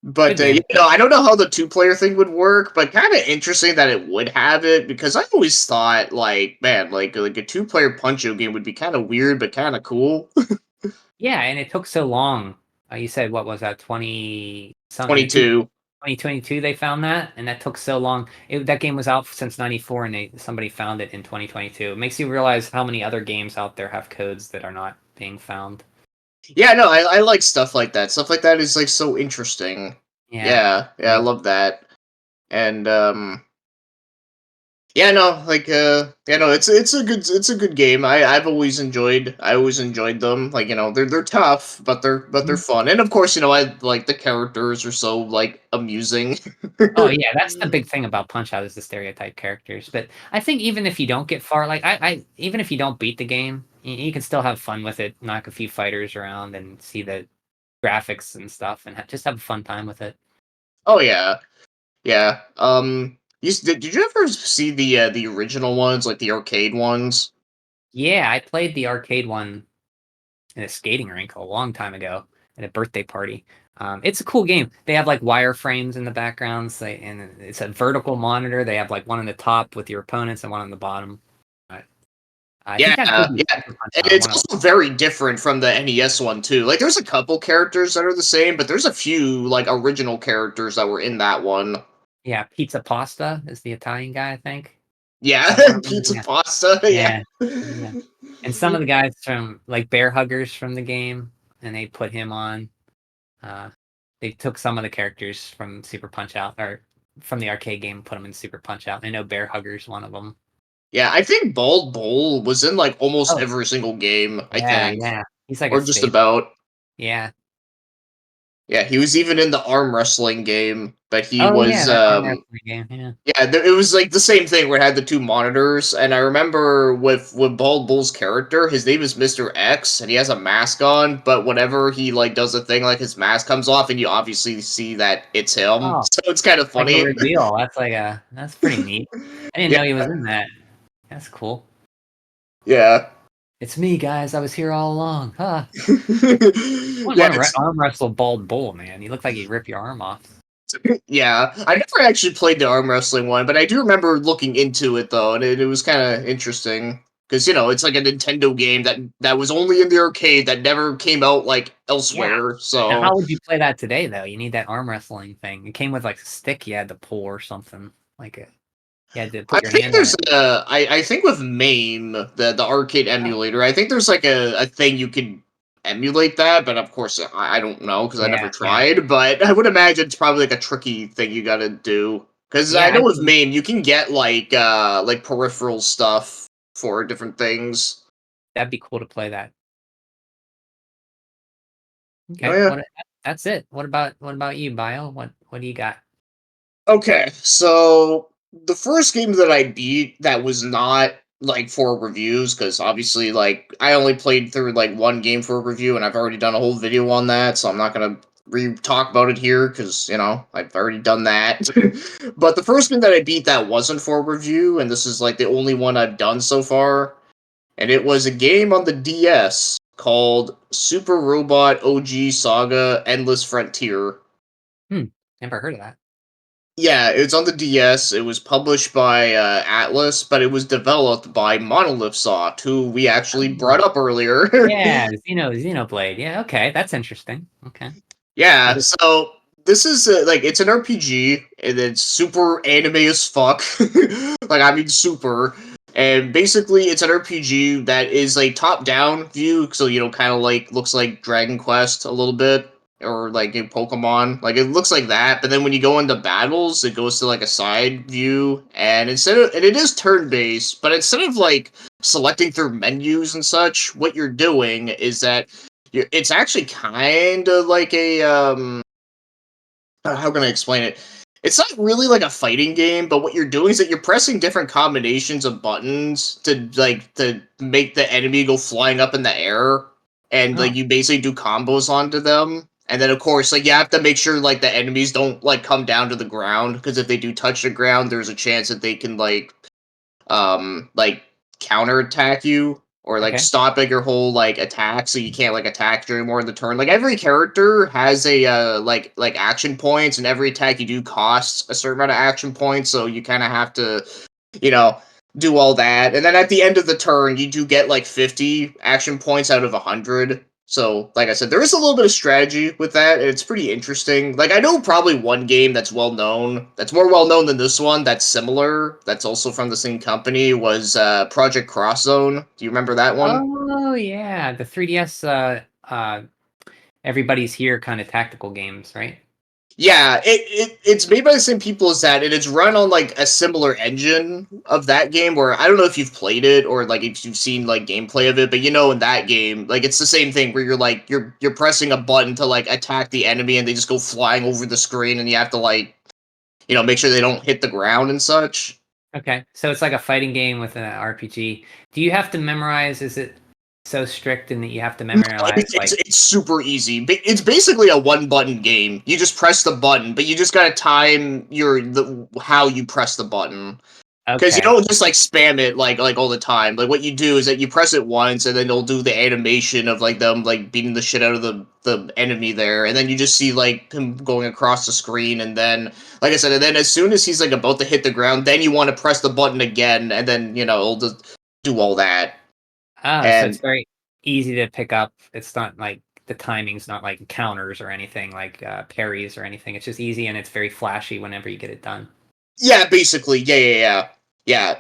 But Good game. I don't know how the two-player thing would work, but kind of interesting that it would have it because I always thought like, man, like a two-player Punch-Out game would be kind of weird but kind of cool. Yeah, and it took so long. You said what was that? 20 something in 22. 2022 they found that, and that took so long. That game was out since '94, and somebody found it in 2022. It makes you realize how many other games out there have codes that are not being found. Yeah, no, I like stuff like that. Stuff like that is like so interesting. Yeah. Yeah, I love that. And yeah, no, like it's a good game. I always enjoyed them. Like, they're tough, but they're Mhm. fun. And of course, I like the characters are so like amusing. Oh yeah, that's the big thing about Punch Out is the stereotype characters. But I think even if you don't get far, like even if you don't beat the game, you can still have fun with it. Knock a few fighters around and see the graphics and stuff, and just have a fun time with it. Oh yeah. Yeah. Did you ever see the original ones, like the arcade ones? Yeah, I played the arcade one in a skating rink a long time ago at a birthday party. It's a cool game. They have like wireframes in the backgrounds, and it's a vertical monitor. They have like one on the top with your opponents and one on the bottom. Uh, I Yeah, think that could be yeah. Super Punch And Out. it's One of also very different from the NES one too. Like there's a couple characters that are the same, but there's a few like original characters that were in that one. yeah, Pizza Pasta is the Italian guy, I think. Is Yeah, that one of them? pizza Yeah, pasta, yeah. yeah, yeah. And some of the guys from like Bear Huggers from the game, and they put him on. Uh, they took some of the characters from Super Punch Out or from the arcade game, and put them in Super Punch Out. I know Bear Hugger's one of them. Yeah, I think Bald Bull was in like almost Oh, every single game, I yeah, think. yeah. He's like a Or just staple. about. Yeah. Yeah, he was even in the arm wrestling game, but he Oh, yeah, was that arm wrestling game. Yeah. yeah, it was like the same thing where it had the two monitors, and I remember with Bald Bull's character, his name is Mr. X, and he has a mask on, but whenever he like does a thing, like his mask comes off, and you obviously see that it's him, Oh, so it's kind of like a funny. reveal. That's pretty neat. I didn't Yeah, know he was in that. That's cool. yeah, It's me, guys. I was here all along. Huh. I yeah, want to arm wrestle Bald Bull, man. He looked like he'd rip your arm off. yeah. I never actually played the arm wrestling one, but I do remember looking into it though, and it was kind of interesting because it's like a Nintendo game that was only in the arcade that never came out like Yeah. elsewhere. Now, So how would you play that today, though? You need that arm wrestling thing. It came with like a stick you had to pull or something. You had to I put your think hand on there's it. I think with MAME, the arcade Oh, emulator, I think there's like a thing you can emulate that, but of course I don't know because I never yeah, yeah, tried. But I would imagine it's probably like a tricky thing you gotta do. Because I yeah. know with MAME you can get like peripheral stuff for different things. That'd be cool to play that. Oh Okay, yeah. that's it. What about you, Bio? What do you got? Okay, so the first game that I beat that was not like for reviews, because obviously, like, I only played through like one game for a review, and I've already done a whole video on that, so I'm not gonna talk about it here because I've already done that. But the first game that I beat that wasn't for review, and this is like the only one I've done so far, and it was a game on the DS called Super Robot OG Saga Endless Frontier. Hmm, never heard of that. Yeah, it's on the DS. It was published by Atlas, but it was developed by Monolith Soft, who we actually Oh, brought up earlier. yeah, Xenoblade. Yeah, okay, that's interesting. Okay. Is Yeah, it- so this is like it's an RPG, and it's super anime as fuck. Like I mean, super. And basically, it's an RPG that is a top-down view, so kind of like looks like Dragon Quest a little bit, or like in Pokemon. Like it looks like that, but then when you go into battles, it goes to like a side view, and it is turn-based, but instead of like selecting through menus and such, what you're doing is that it's actually kind of like a how can I explain it? It's not really like a fighting game, but what you're doing is that you're pressing different combinations of buttons to make the enemy go flying up in the air, and Oh, like you basically do combos onto them. And then of course, like you have to make sure like the enemies don't like come down to the ground, because if they do touch the ground, there's a chance that they can like counterattack you, or like okay. stop like your whole like attack, so you can't like attack you anymore in the turn. Like every character has a like action points, and every attack you do costs a certain amount of action points, so you kind of have to you know do all that. And then at the end of the turn, you do get like 50 action points out of 100. So, like I said, there is a little bit of strategy with that, and it's pretty interesting. Like, I know probably one game that's well known, that's more well known than this one, that's similar, that's also from the same company, was Project Cross Zone. Do you remember that one? Oh yeah, the 3DS everybody's here kind of tactical games, right? Yeah, it's made by the same people as that, and it's run on like a similar engine of that game. Where I don't know if you've played it or like if you've seen like gameplay of it, but in that game, like it's the same thing where you're pressing a button to like attack the enemy, and they just go flying over the screen, and you have to like make sure they don't hit the ground and such. Okay, so it's like a fighting game with an RPG. Do you have to memorize? Is it so strict in that you have to No, memorize it's like? it's super easy. It's basically a one button game. You just press the button, but you just gotta time how you press the button. Because you Okay. don't just like spam it like all the time. Like what you do is that you press it once, and then they'll do the animation of like them like beating the shit out of the enemy there, and then you just see like him going across the screen, and then like I said, and then as soon as he's like about to hit the ground, then you want to press the button again, and then it'll just do all that. Oh, so it's And very easy to pick up. It's not like the timing's not like counters or anything like parries or anything. It's just easy and it's very flashy whenever you get it done. yeah, basically, yeah.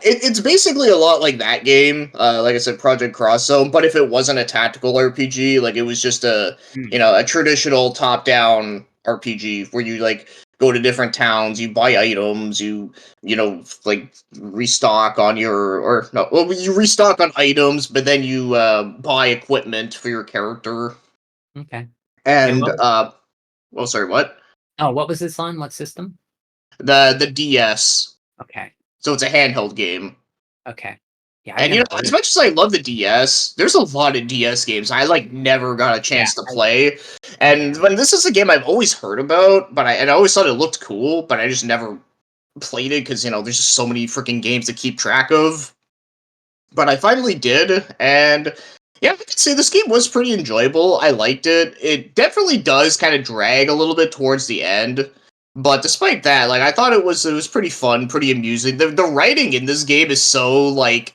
It's basically a lot like that game. Like I said, Project Cross Zone. But if it wasn't a tactical RPG, like it was just Hmm. a traditional top-down RPG where you like go to different towns, you buy items, like restock on your or no, well, you restock on items, but then you buy equipment for your character. Okay. And And what? well, sorry, what? Oh, what was this on? What system? The DS. Okay. So it's a handheld game. Okay. Yeah, I've And never heard as of it. much as I love the DS, there's a lot of DS games I like never got a Yeah. chance to play. Yeah. And when this is a game I've always heard about, and I always thought it looked cool, but I just never played it because there's just so many freaking games to keep track of. But I finally did, and yeah, I could say this game was pretty enjoyable. I liked it. It definitely does kind of drag a little bit towards the end. But despite that, like I thought it was pretty fun, pretty amusing. The writing in this game is so like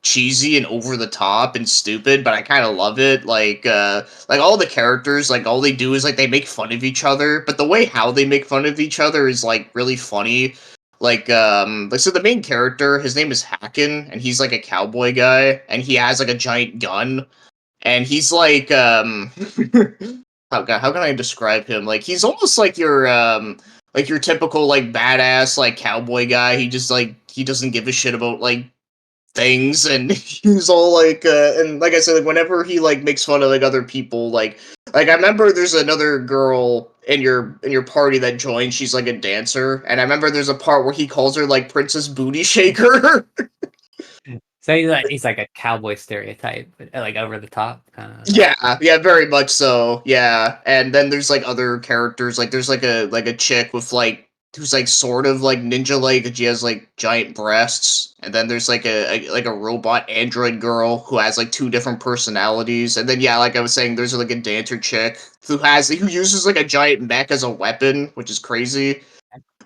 cheesy and over the top and stupid, but I kind of love it. Like all the characters, like all they do is like they make fun of each other, but the way how they make fun of each other is like really funny. So the main character, his name is Hacken, and he's like a cowboy guy, and he has like a giant gun, and he's like how can I describe him? Like he's almost like your typical like badass like cowboy guy. He just like he doesn't give a shit about like things, and he's all like and like I said, like whenever he like makes fun of like other people, like I remember there's another girl in your party that joins, she's like a dancer, and I remember there's a part where he calls her like Princess Booty Shaker. So he's like a cowboy stereotype, but, like over the top kind of like. Yeah, yeah, very much so. Yeah, and then there's like other characters. Like there's like a chick with like who's like sort of like ninja like. She has like giant breasts, and then there's like a robot android girl who has like two different personalities. And then yeah, like I was saying, there's like a dancer chick who uses like a giant mech as a weapon, which is crazy.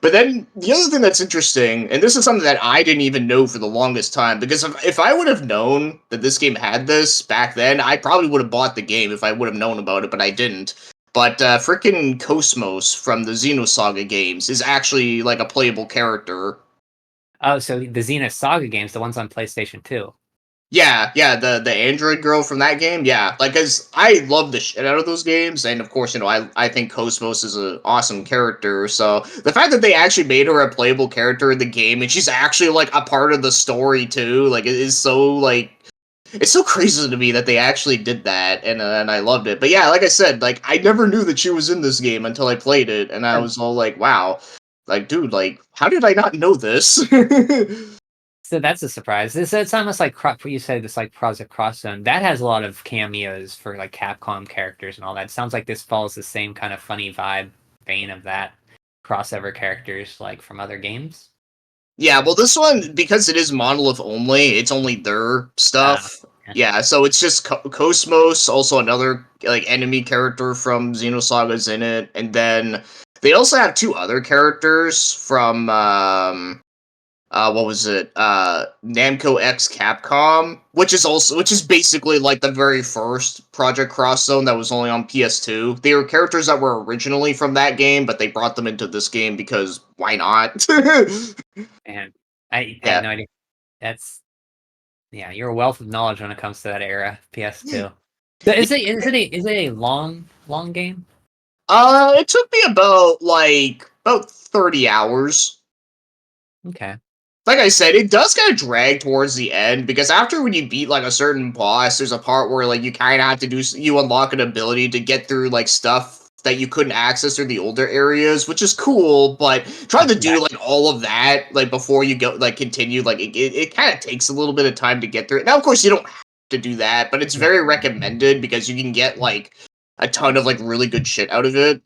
But then the other thing that's interesting, and this is something that I didn't even know for the longest time, because if I would have known that this game had this back then, I probably would have bought the game if I would have known about it, but I didn't. But frickin' Cosmos from the Xenosaga games is actually like a playable character. Oh, so the Xena Saga games, the ones on PlayStation 2. Yeah, yeah, the android girl from that game, yeah. Like, cause I love the shit out of those games, and of course, I think Cosmos is an awesome character. So the fact that they actually made her a playable character in the game, and she's actually like a part of the story too, like it is so like it's so crazy to me that they actually did that, and I loved it. But yeah, like I said, like I never knew that she was in this game until I played it, and I was all like, wow, like dude, like how did I not know this? So that's a surprise. It's almost like what you said. This like Project Cross Zone that has a lot of cameos for like Capcom characters and all that. It sounds like this follows the same kind of funny vibe vein of that crossover characters like from other games. Yeah, well, this one, because it is monolith only, it's only their Ah, stuff. yeah. Yeah, so it's just Cosmos, also another like enemy character from Xenosaga's in it, and then they also have two other characters from what was it? Namco X Capcom, which is basically like the very first Project Cross Zone that was only on PS2. They were characters that were originally from that game, but they brought them into this game because why not? And I had Yeah. no idea. That's yeah. You're a wealth of knowledge when it comes to that era PS2. So is it a long game? It took me about 30 hours. Okay. Like I said, it does kind of drag towards the end because after when you beat like a certain boss, there's a part where like you kind of have to you unlock an ability to get through like stuff that you couldn't access through the older areas, which is cool, but trying to do like all of that like before you go like continue like it kind of takes a little bit of time to get through it. Now, of course, you don't have to do that, but it's Yeah. very recommended because you can get like a ton of like really good shit out of it.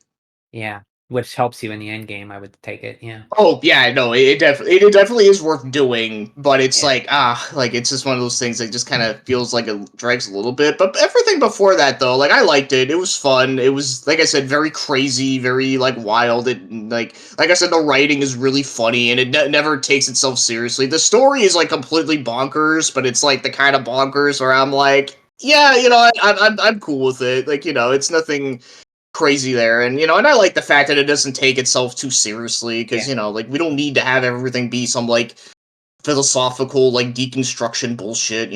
Yeah. Which helps you in the end game, I would take it. Yeah. Oh yeah, no, it definitely is worth doing, but it's Yeah. like like it's just one of those things that just kind of feels like it drags a little bit. But everything before that though, like I liked it. It was fun. It was like I said, very crazy, very like wild. It like I said, the writing is really funny and it never takes itself seriously. The story is like completely bonkers, but it's like the kind of bonkers where I'm like, yeah, I'm cool with it. Like it's nothing crazy there, and and I like the fact that it doesn't take itself too seriously because Yeah. like we don't need to have everything be some like philosophical like deconstruction bullshit.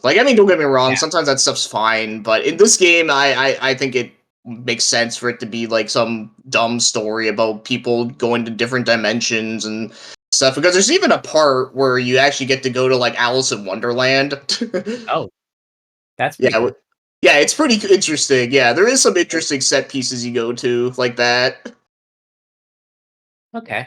Like I mean, don't get me wrong, Yeah. sometimes that stuff's fine, but in this game I think it makes sense for it to be like some dumb story about people going to different dimensions and stuff, because there's even a part where you actually get to go to like Alice in Wonderland. Oh, that's pretty Yeah, cool. yeah, it's pretty interesting. Yeah, there is some interesting set pieces you go to like that. Okay.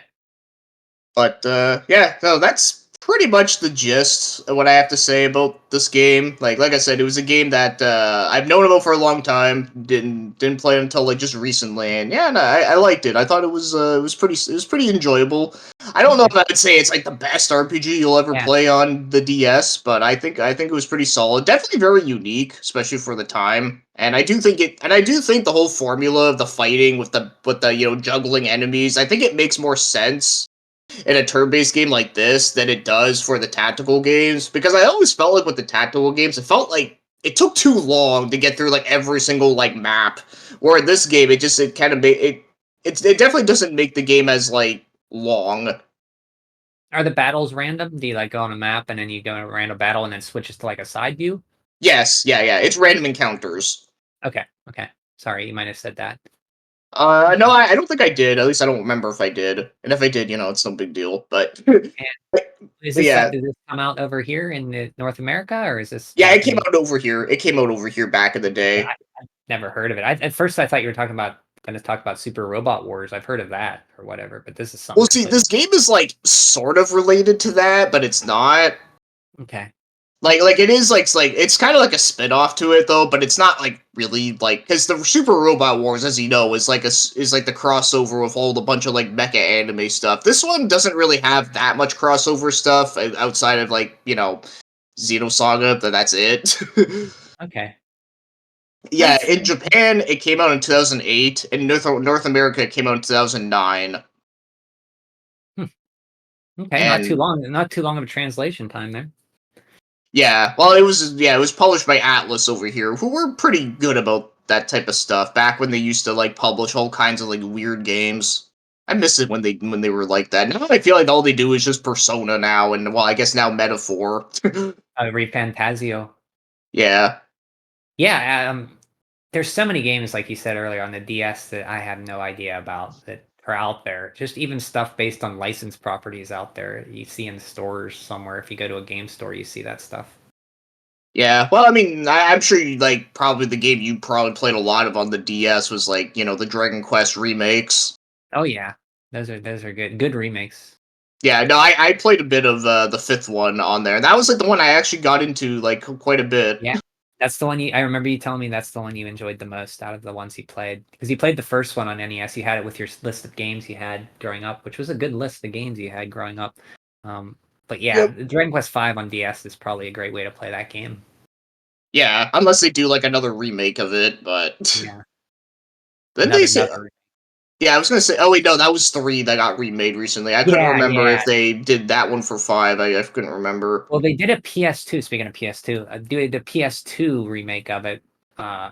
But yeah, no, that's pretty much the gist of what I have to say about this game. Like I said, it was a game that I've known about for a long time. Didn't play it until like just recently, and yeah, no, I liked it. I thought it was pretty enjoyable. I don't know Okay. if I would say it's like the best RPG you'll ever Yeah. play on the DS, but I think it was pretty solid. Definitely very unique, especially for the time. And I do think the whole formula of the fighting with the juggling enemies, I think it makes more sense in a turn-based game like this than it does for the tactical games, because I always felt like with the tactical games it felt like it took too long to get through like every single like map, where in this game it kind of it definitely doesn't make the game as like long. Are the battles random? Do you like go on a map and then you go in a random battle and then switches to like a side view? Yes, yeah, it's random encounters. Okay. Okay. Sorry, you might have said that. No, I don't think I did. At least I don't remember if I did, and if I did, it's no big deal. But And is but this yeah, did this come out over here in North America or is this yeah, it came Japanese? out over here. It came out over here back in the Okay, day. I've never heard of it. At first, I thought you were talking about going to talk about Super Robot Wars. I've heard of that or whatever, but this is something Well, see, completely this game is like sort of related to that, but it's not. okay. Like it is like it's kind of like a spin-off to it though, but it's not like really like, because the Super Robot Wars, as you know, is is like the crossover with all the bunch of like mecha anime stuff. This one doesn't really have that much crossover stuff outside of like Xenosaga, but that's it. Okay. Yeah, That's in Japan it came out in 2008, and North America it came out in 2009, hmm, okay. and Not too long of a translation time there. yeah, well, it was published by Atlas over here, who were pretty good about that type of stuff back when they used to like publish all kinds of like weird games. I miss it when they were like that. Now I feel like all they do is just Persona now, and well, I guess now Metaphor. Refantasio. Yeah. Yeah, there's so many games, like you said earlier, on the DS that I have no idea about that are out there. Just even stuff based on licensed properties out there you see in stores somewhere. If you go to a game store, you see that stuff. Yeah, well, I mean, I'm sure you like probably the game you probably played a lot of on the DS was like the Dragon Quest remakes. Oh yeah, those are good remakes. Yeah, no, I played a bit of the fifth one on there. That was like the one I actually got into like quite a bit. Yeah, that's the one I remember you telling me that's the one you enjoyed the most out of the ones you played because you played the first one on NES. You had it with your list of games you had growing up, which was a good list of games you had growing up. Um, but yeah, Yep. Dragon Quest V on DS is probably a great way to play that game. Yeah, unless they do like another remake of it, but Yeah, then they say, another. yeah, I was gonna say, oh wait, no, that was three that got remade recently. I couldn't Yeah, remember yeah. if they did that one for five. I couldn't remember. Well, they did a PS2. Speaking of PS2, do the PS2 remake of it, uh,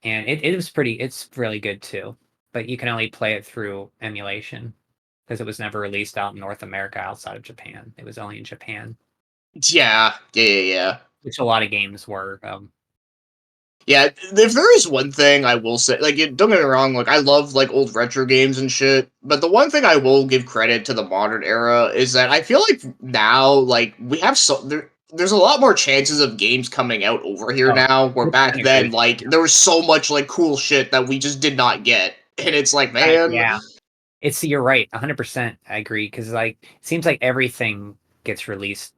and it was pretty. It's really good too, but you can only play it through emulation because it was never released out in North America outside of Japan. It was only in Japan, Yeah, yeah. which a lot of games were. Yeah, if there is one thing I will say, like, don't get me wrong, like, I love, like, old retro games and shit, but the one thing I will give credit to the modern era is that I feel like now, like, we have there's a lot more chances of games coming out over here Oh, now, where 100% back agree then, with like, you. there was so much, like, cool shit that we just did not get, and it's like, man, Yeah, you're right. 100%. I agree because like it seems like everything gets released.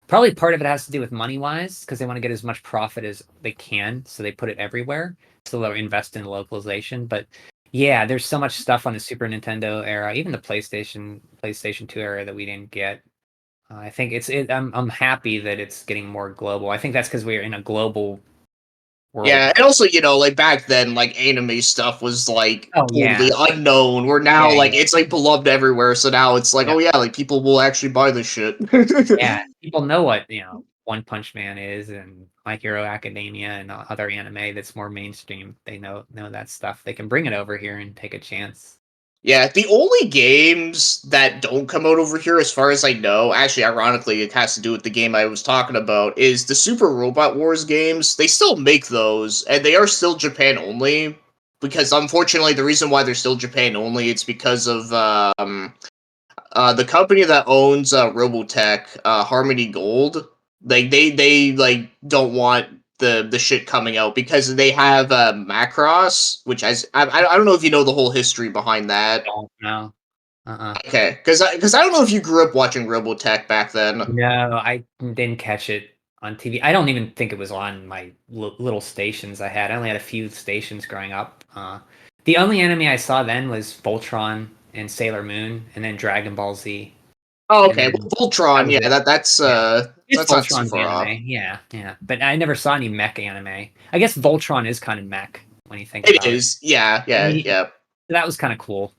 Probably part of it has to do with money wise because they want to get as much profit as they can, so they put it everywhere. So they'll invest in localization. But yeah, there's so much stuff on the Super Nintendo era, even the PlayStation 2 era that we didn't get. I think I'm happy that it's getting more global. I think that's because we're in a global world yeah, now. and also, like, back then, like, anime stuff was, like, Oh totally yeah, unknown, where now, yeah, like, yeah, it's, like, beloved everywhere, so now it's like, yeah. oh yeah, like, people will actually buy this shit. Yeah, people know what, One Punch Man is and My Hero Academia and other anime that's more mainstream. They know that stuff. They can bring it over here and take a chance. Yeah, the only games that don't come out over here, as far as I know, actually, ironically, it has to do with the game I was talking about, is the Super Robot Wars games. They still make those, and they are still Japan only, because unfortunately, the reason why they're still Japan only, it's because of, the company that owns Robotech, Harmony Gold, like they like don't want the shit coming out because they have Macross, which I don't know if you know the whole history behind that. Don't know. Uh-uh. Okay, because I don't know if you grew up watching Robotech back then. No, I didn't catch it on TV. I don't even think it was on my little stations I had. I only had a few stations growing up. The only anime I saw then was Voltron and Sailor Moon, and then Dragon Ball Z, Oh, and okay. then Well, that Voltron, was yeah, it. that's Yeah. It's that's not too Voltron's far off. anime, yeah, yeah. But I never saw any mech anime. I guess Voltron is kind of mech when you think It about it. is, yeah, yeah, Ye yeah. That was kinda cool.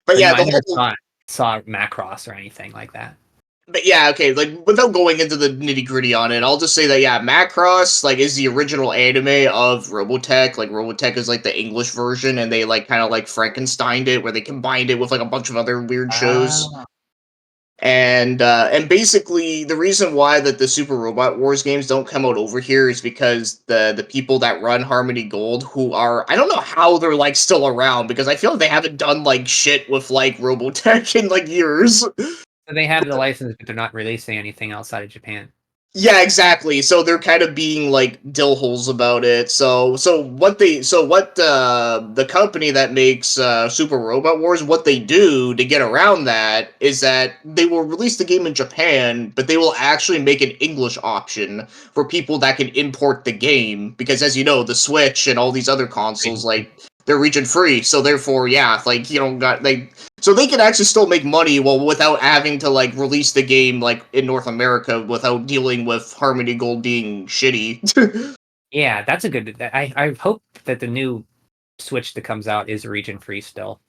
But But yeah, no, I the never whole saw Macross or anything like that. But yeah, okay, like without going into the nitty gritty on it, I'll just say that yeah, Macross like is the original anime of Robotech. Like Robotech is like the English version, and they like kind of like Frankensteined it, where they combined it with like a bunch of other weird shows. Ah, And basically the reason why that the Super Robot Wars games don't come out over here is because the people that run Harmony Gold, who are I don't know how they're like still around because I feel like they haven't done like shit with like Robotech in like years. so they have the license, but they're not releasing anything outside of Japan. Yeah, exactly. So they're kind of being like dill holes about it. So what the company that makes Super Robot Wars, what they do to get around that is that they will release the game in Japan, but they will actually make an English option for people that can import the game because as you know, the Switch and all these other consoles like they're region free. So therefore, yeah, like you don't got like so they can actually still make money while without having to like release the game like in North America without dealing with Harmony Gold being shitty. it, Yeah, that's a good. I hope that the new Switch that comes out is region free still.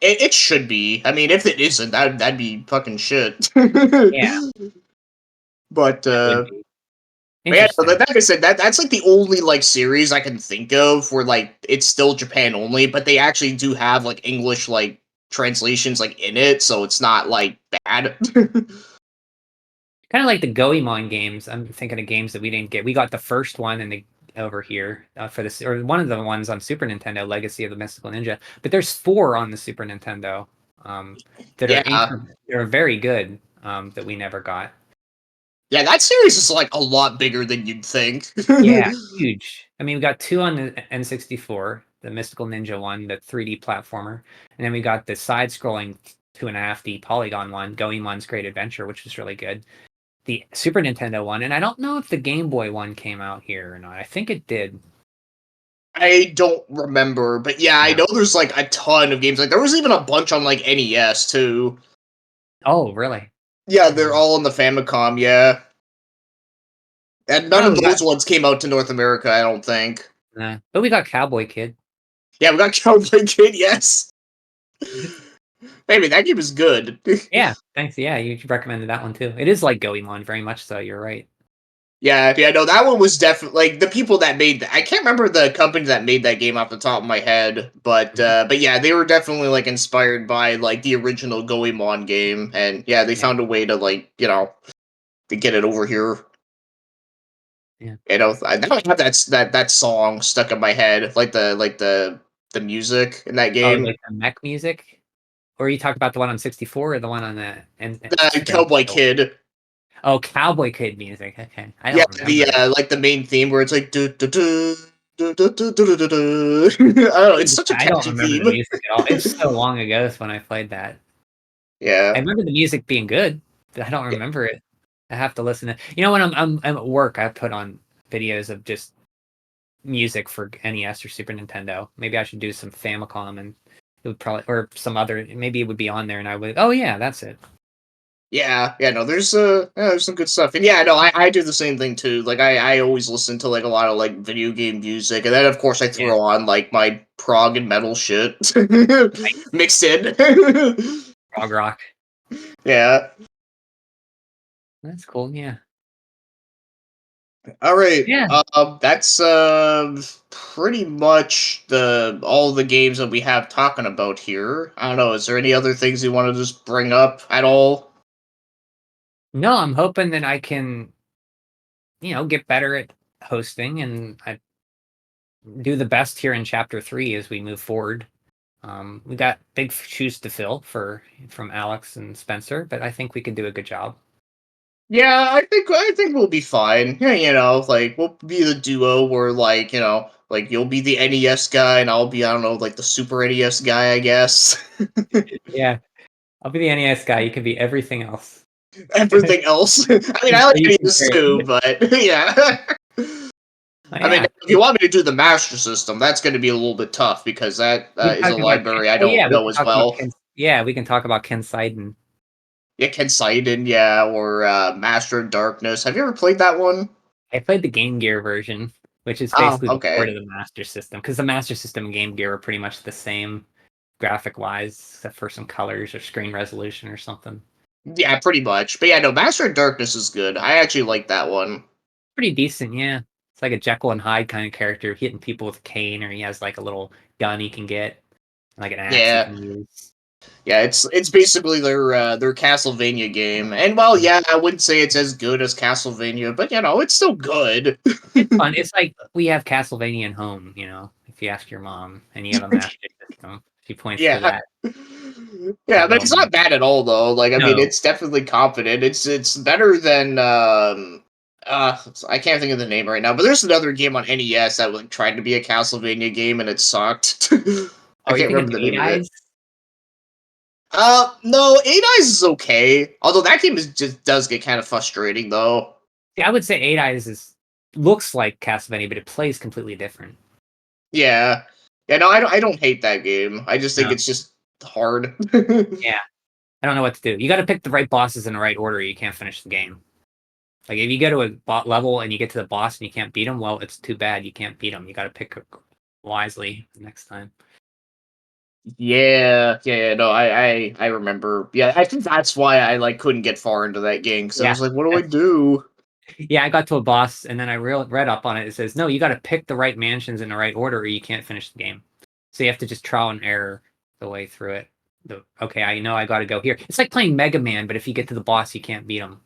it should be. I mean, if it isn't, that'd be fucking shit. Yeah, but that would uh be but yeah, so interesting. like I said, that's like the only like series I can think of where like it's still Japan only, but they actually do have like English like translations like in it, so it's not like bad. Kind of like the Goemon games. I'm thinking of games that we didn't get. We got the first one and over here for this, or one of the ones on Super Nintendo, Legacy of the Mystical Ninja. But there's 4 on the Super Nintendo that are Yeah. they're very good that we never got. Yeah, that series is like a lot bigger than you'd think. Yeah, huge. I mean, we got 2 on the N64, the Mystical Ninja one, the 3D platformer, and then we got the side-scrolling 2.5D polygon one, Goemon's Great Adventure, which was really good. The Super Nintendo one, and I don't know if the Game Boy one came out here or not. I think it did. I don't remember, but yeah, I Yeah. know there's like a ton of games. Like there was even a bunch on like NES too. Oh, really? Yeah, they're all on the Famicom, yeah. And none Oh, of we got those ones came out to North America, I don't think. but we got Cowboy Kid. Yeah, we got Cowboy Kid, yes. Maybe that game is good. Yeah, thanks. Yeah, you recommended that one too. It is like Goemon, very much so. You're right. Yeah, no, that one was definitely like the people that made I can't remember the company that made that game off the top of my head, but yeah, they were definitely like inspired by like the original Goemon game, and yeah, they Yeah. found a way to like to get it over here. Yeah. I now have that song stuck in my head, like the music in that Oh, game. like the mech music? Or you talk about the one on 64 or the one on the and The Super Cowboy Nintendo? Kid. Oh, Cowboy Kid music. Okay. I Yeah, don't remember it. like the main theme where it's like do do do do do do do do do. I don't know, it's such a I don't catchy remember the theme. music at all. It's so long ago when I played that. I Yeah. remember the music being good, but I don't remember it. I have to listen to. You know, when I'm at work, I put on videos of just music for NES or Super Nintendo. Maybe I should do some Famicom, and it would probably, or some other. Maybe it would be on there, and I would. Oh yeah, that's it. Yeah, no, there's some good stuff. And yeah, no, I do the same thing too. Like I always listen to like a lot of like video game music, and then of course I Yeah, throw on like my prog and metal shit mixed in. prog rock. Yeah. That's cool. Yeah. All right. Yeah. That's pretty much the all the games that we have talking about here. I don't know. Is there any other things you want to just bring up at all? No, I'm hoping that I can, get better at hosting, and I do the best here in Chapter 3 as we move forward. We got big shoes to fill from Alex and Spencer, but I think we could do a good job. Yeah, I think we'll be fine. Yeah, like we'll be the duo where like like you'll be the NES guy and I'll be I don't know like the Super NES guy I guess. Yeah, I'll be the NES guy. You can be everything else. Everything else. I mean, I like You can NES too, but yeah. I mean, yeah, if you want me to do the Master System, that's going to be a little bit tough because that we is a talked about. library I Oh don't yeah, we know can as talk about well. Ken. Yeah, we can talk about Ken Seiden. Yeah, Ken Saiden, yeah, or Master of Darkness. Have you ever played that one? I played the Game Gear version, which is Oh, basically the port okay. of the Master System, because the Master System and Game Gear are pretty much the same graphic wise, except for some colors or screen resolution or something. Yeah, pretty much. But yeah, no, Master of Darkness is good. I actually like that one. Pretty decent, yeah. It's like a Jekyll and Hyde kind of character, hitting people with a cane, or he has like a little gun he can get, like an axe he Yeah, can use. yeah, it's basically their Castlevania game. And well, yeah, I wouldn't say it's as good as Castlevania, but it's still good. It's fun. It's like we have Castlevania at home, if you ask your mom and you have a Master System, she points to Yeah. that Yeah, but little it's not bad at all though. Like I mean no. it's definitely competent. It's better than I can't think of the name right now, but there's another game on NES that like tried to be a Castlevania game and it sucked. I Oh, you can't think remember it's the Eight name of it. Eyes? No, Eight Eyes is okay. Although that game is just does get kind of frustrating though. Yeah, I would say Eight Eyes is looks like Castlevania, but it plays completely different. Yeah. Yeah, no, I don't hate that game. I just think No. it's just hard. Yeah. I don't know what to do. You got to pick the right bosses in the right order. Or you can't finish the game. Like if you go to a level and you get to the boss and you can't beat him, well, it's too bad. You can't beat him. You got to pick wisely next time. Yeah, no, I remember. Yeah, I think that's why I like couldn't get far into that game because I Yeah. was like, what do I That's, do? yeah, I got to a boss and then I read up on it. It says, no, you got to pick the right mansions in the right order or you can't finish the game. So you have to just trial and error the way through it. okay, I know I got to go here. It's like playing Mega Man, but if you get to the boss, you can't beat him.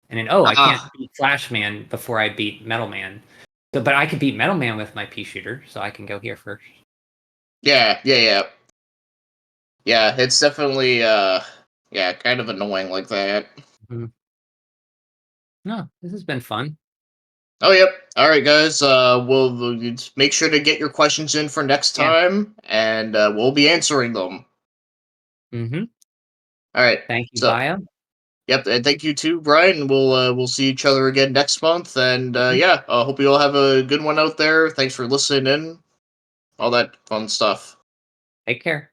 And then, I can't Ah, beat Flash Man before I beat Metal Man. So, but I could beat Metal Man with my pea shooter, so I can go here first. yeah. Yeah, it's definitely yeah, kind of annoying like that. Mhm. No, this has been fun. Oh, yep. All right, guys. We'll just make sure to get your questions in for next Yeah. time, and we'll be answering them. Mm-hmm. All right. Thank you, So, Bio. yep, and thank you too, Brian. We'll see each other again next month, and Mhm. yeah, hope you all have a good one out there. Thanks for listening in, all that fun stuff. Take care.